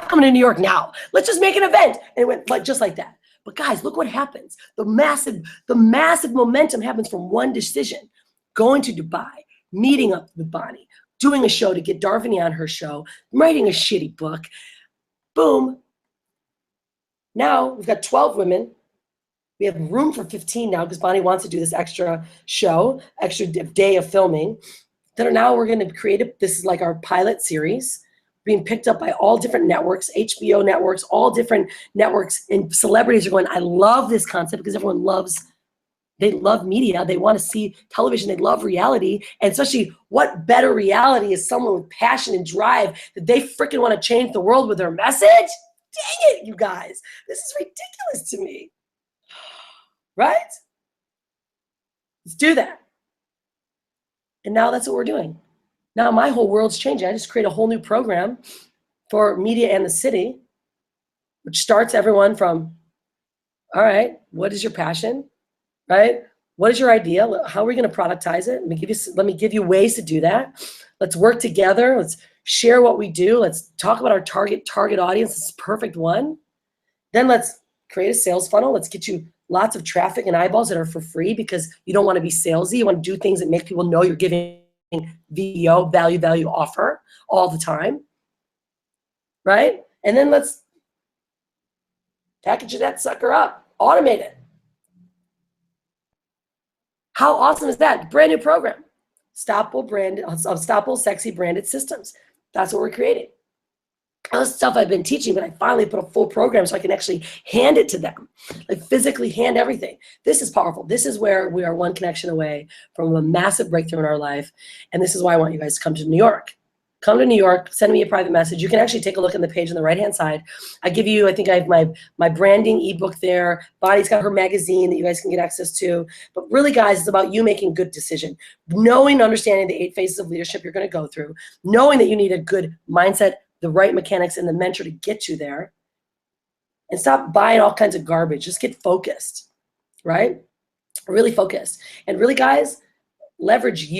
coming to New York now. Let's just make an event. And it went like just like that. But guys, look what happens. The massive momentum happens from one decision. Going to Dubai, meeting up with Bonnie, doing a show to get Darvini on her show, writing a shitty book. Boom. Now we've got 12 women. We have room for 15 now because Bonnie wants to do this extra show, extra day of filming. That are now we're going to create this is like our pilot series, being picked up by all different networks, HBO networks, all different networks, and celebrities are going, I love this concept because they love media. They want to see television. They love reality. And especially, what better reality is someone with passion and drive that they freaking want to change the world with their message? Dang it, you guys. This is ridiculous to me. Right? Let's do that. And now that's what we're doing. Now my whole world's changing. I just create a whole new program for media and the city, which starts everyone from, all right, what is your passion, right? What is your idea? How are we going to productize it? Let me give you ways to do that. Let's work together. Let's share what we do. Let's talk about our target audience. It's a perfect one. Then let's create a sales funnel. Let's get you lots of traffic and eyeballs that are for free, because you don't want to be salesy. You want to do things that make people know you're giving VO, value offer all the time, right? And then let's package that sucker up, automate it. How awesome is that? Brand new program. Unstoppable Sexy Branded Systems. That's what we're creating. all the stuff I've been teaching, but I finally put a full program so I can actually hand it to them, like physically hand everything. This is powerful. This is where we are one connection away from a massive breakthrough in our life. And this is why I want you guys to come to New York. Come to New York, send me a private message. You can actually take a look on the page on the right-hand side. I give you, I think I have my branding ebook there. Bonnie's got her magazine that you guys can get access to. But really, guys, it's about you making good decision. Knowing, understanding the 8 phases of leadership you're going to go through. Knowing that you need a good mindset, the right mechanics, and the mentor to get you there. And stop buying all kinds of garbage. Just get focused, right? Really focused. And really, guys, leverage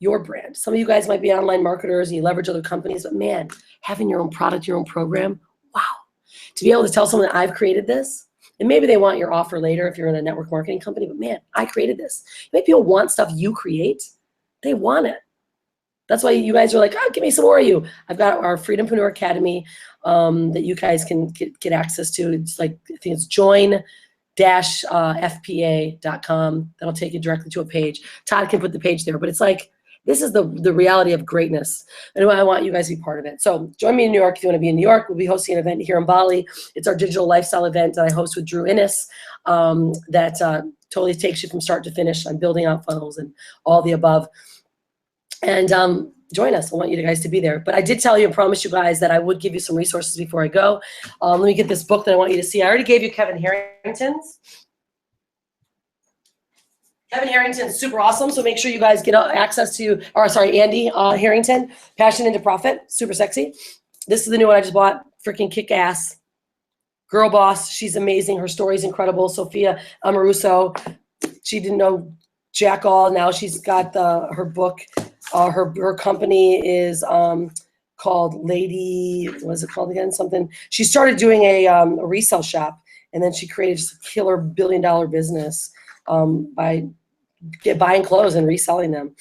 your brand. Some of you guys might be online marketers and you leverage other companies, but man, having your own product, your own program, wow. To be able to tell someone that I've created this, and maybe they want your offer later if you're in a network marketing company, but man, I created this. Maybe people want stuff you create. They want it. That's why you guys are like, oh, give me some more of you. I've got our Freedom-Preneur Academy that you guys can get access to. It's like, I think it's join-fpa.com. That'll take you directly to a page. Todd can put the page there, but it's like, this is the reality of greatness. And I want you guys to be part of it. So join me in New York if you want to be in New York. We'll be hosting an event here in Bali. It's our digital lifestyle event that I host with Drew Innes that totally takes you from start to finish. I'm building out funnels and all the above. And join us. I want you guys to be there. But I did tell you and promise you guys that I would give you some resources before I go. Let me get this book that I want you to see. I already gave you Kevin Harrington's. Kevin Harrington's super awesome, so make sure you guys get access to, or sorry, Andy Harrington, Passion into Profit, super sexy. This is the new one I just bought, freaking kick-ass. Girl boss, she's amazing. Her story's incredible. Sophia Amoruso, she didn't know jack all. Now she's got her book. Her company is called Lady, what is it called again? Something. She started doing a resale shop, and then she created just a killer billion-dollar business by buying clothes and reselling them.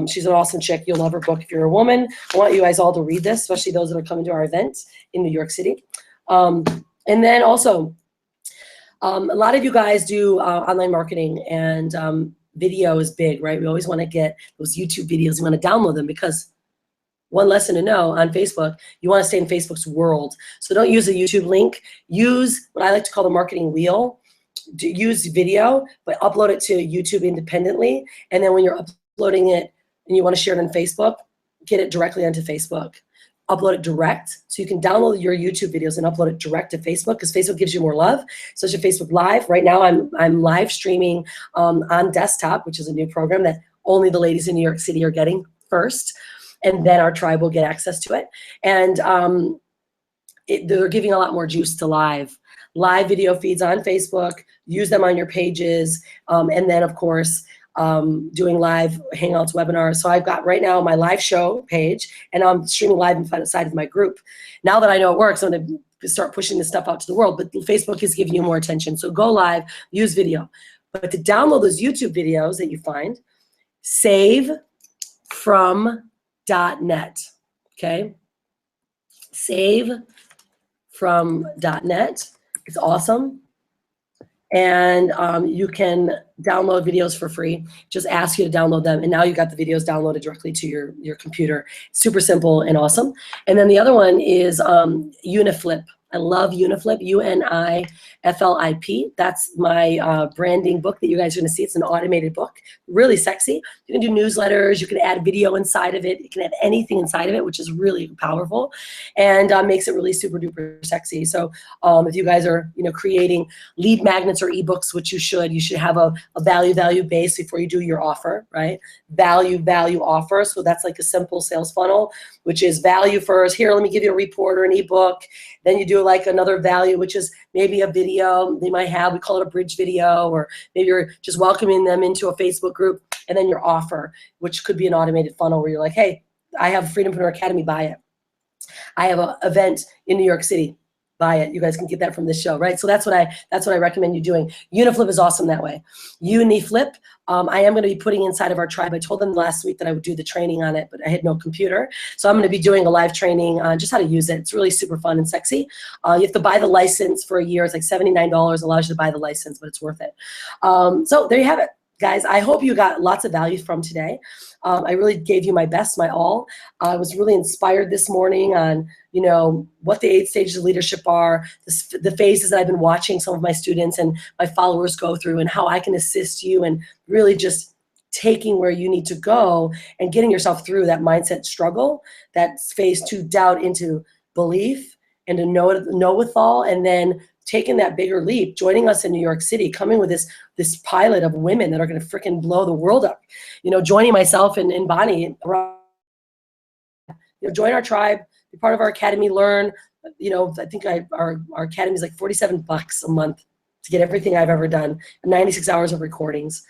She's an awesome chick. You'll love her book if you're a woman. I want you guys all to read this, especially those that are coming to our event in New York City. And then also, a lot of you guys do online marketing, and video is big, right? We always want to get those YouTube videos. We want to download them because one lesson to know on Facebook, you want to stay in Facebook's world. So don't use a YouTube link. Use what I like to call the marketing wheel. Use video, but upload it to YouTube independently. And then when you're uploading it and you want to share it on Facebook, get it directly onto Facebook. Upload it direct, so you can download your YouTube videos and upload it direct to Facebook, because Facebook gives you more love. Such as Facebook Live. Right now I'm live streaming on desktop, which is a new program that only the ladies in New York City are getting first. And then our tribe will get access to it. And they're giving a lot more juice to live video feeds on Facebook. Use them on your pages, and then of course doing live hangouts, webinars. So I've got right now my live show page, and I'm streaming live inside of my group. Now that I know it works, I'm going to start pushing this stuff out to the world. But Facebook is giving you more attention. So go live, use video. But to download those YouTube videos that you find, save from .net. Okay, save from .net. It's awesome. And you can download videos for free. Just ask you to download them, and now you got the videos downloaded directly to your computer. Super simple and awesome. And then the other one is Uniflip. I love Uniflip, UNIFLIP. That's my branding book that you guys are going to see. It's an automated book, really sexy. You can do newsletters. You can add video inside of it. You can add anything inside of it, which is really powerful, and makes it really super duper sexy. So if you guys are creating lead magnets or ebooks, which you should have a value base before you do your offer, right? Value offer. So that's like a simple sales funnel, which is value first. Here, let me give you a report or an ebook. Then you do like another value, which is maybe a video they might have. We call it a bridge video, or maybe you're just welcoming them into a Facebook group. And then your offer, which could be an automated funnel where you're like, hey, I have Freedom-Preneur Academy, buy it. I have an event in New York City, buy it. You guys can get that from this show, right? So that's what I recommend you doing. Uniflip is awesome that way. Uniflip, I am going to be putting inside of our tribe. I told them last week that I would do the training on it, but I had no computer. So I'm going to be doing a live training on just how to use it. It's really super fun and sexy. You have to buy the license for a year. It's like $79. Allows you to buy the license, but it's worth it. So there you have it. guys, I hope you got lots of value from today. I really gave you my best, my all. I was really inspired this morning on, you know, what the 8 stages of leadership are, the phases that I've been watching some of my students and my followers go through, and how I can assist you and really just taking where you need to go and getting yourself through that mindset struggle, that phase 2 doubt into belief, and to know withal, and then taking that bigger leap, joining us in New York City, coming with this pilot of women that are going to freaking blow the world up. You know, joining myself and Bonnie, you know, join our tribe, be part of our academy, learn. You know, I think our academy is like $47 a month to get everything I've ever done, 96 hours of recordings.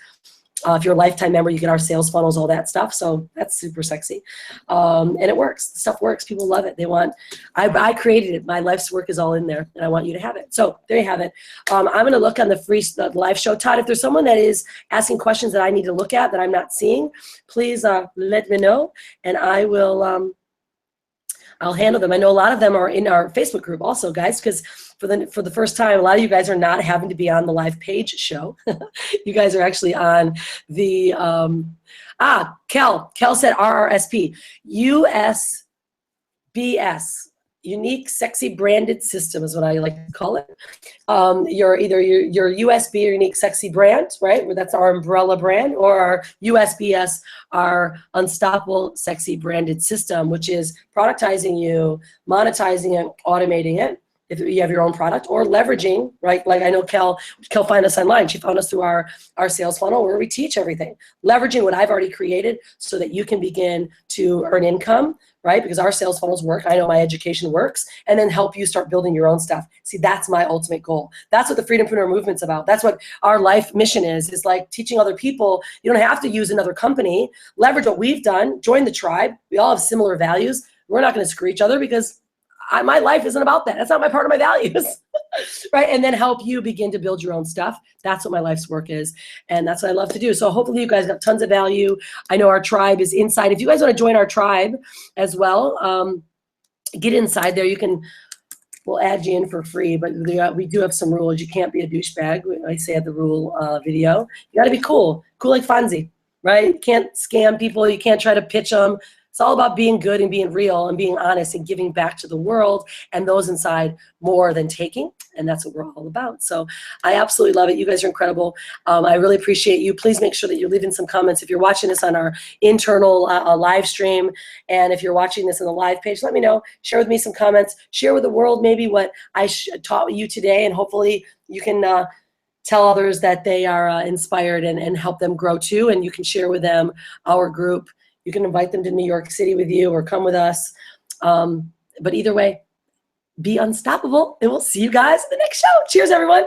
If you're a lifetime member, you get our sales funnels, all that stuff. So that's super sexy. And it works. The stuff works. People love it. They want, I created it. My life's work is all in there, and I want you to have it. So there you have it. I'm going to look on the live show. Todd, if there's someone that is asking questions that I need to look at that I'm not seeing, please let me know, and I will, I'll handle them. I know a lot of them are in our Facebook group also, guys, because for the first time, a lot of you guys are not having to be on the live page show. You guys are actually on the, Kel said RRSP, USBS, Unique Sexy Branded System is what I like to call it. Your USB or Unique Sexy Brand, right? Where that's our umbrella brand, or our USBS, our Unstoppable Sexy Branded System, which is productizing you, monetizing it, automating it, if you have your own product, or leveraging, right? Like I know Kel found us online. She found us through our sales funnel where we teach everything. Leveraging what I've already created so that you can begin to earn income, right? Because our sales funnels work. I know my education works, and then help you start building your own stuff. See, that's my ultimate goal. That's what the Freedom-Preneur movement's about. That's what our life mission is like teaching other people. You don't have to use another company. Leverage what we've done. Join the tribe. We all have similar values. We're not going to screw each other because my life isn't about that. That's not my part of my values, right? And then help you begin to build your own stuff. That's what my life's work is, and that's what I love to do. So hopefully you guys got tons of value. I know our tribe is inside. If you guys want to join our tribe as well, get inside there. We'll add you in for free, but we do have some rules. You can't be a douchebag. I say at the rule video. You got to be cool like Fonzie, right? You can't scam people. You can't try to pitch them. It's all about being good and being real and being honest and giving back to the world and those inside more than taking. And that's what we're all about. So I absolutely love it. You guys are incredible. I really appreciate you. Please make sure that you're leaving some comments. If you're watching this on our internal live stream, and if you're watching this on the live page, let me know. Share with me some comments. Share with the world maybe what I taught you today, and hopefully you can tell others that they are inspired and help them grow too. And you can share with them our group. You can invite them to New York City with you or come with us. But either way, be unstoppable, and we'll see you guys in the next show. Cheers, everyone.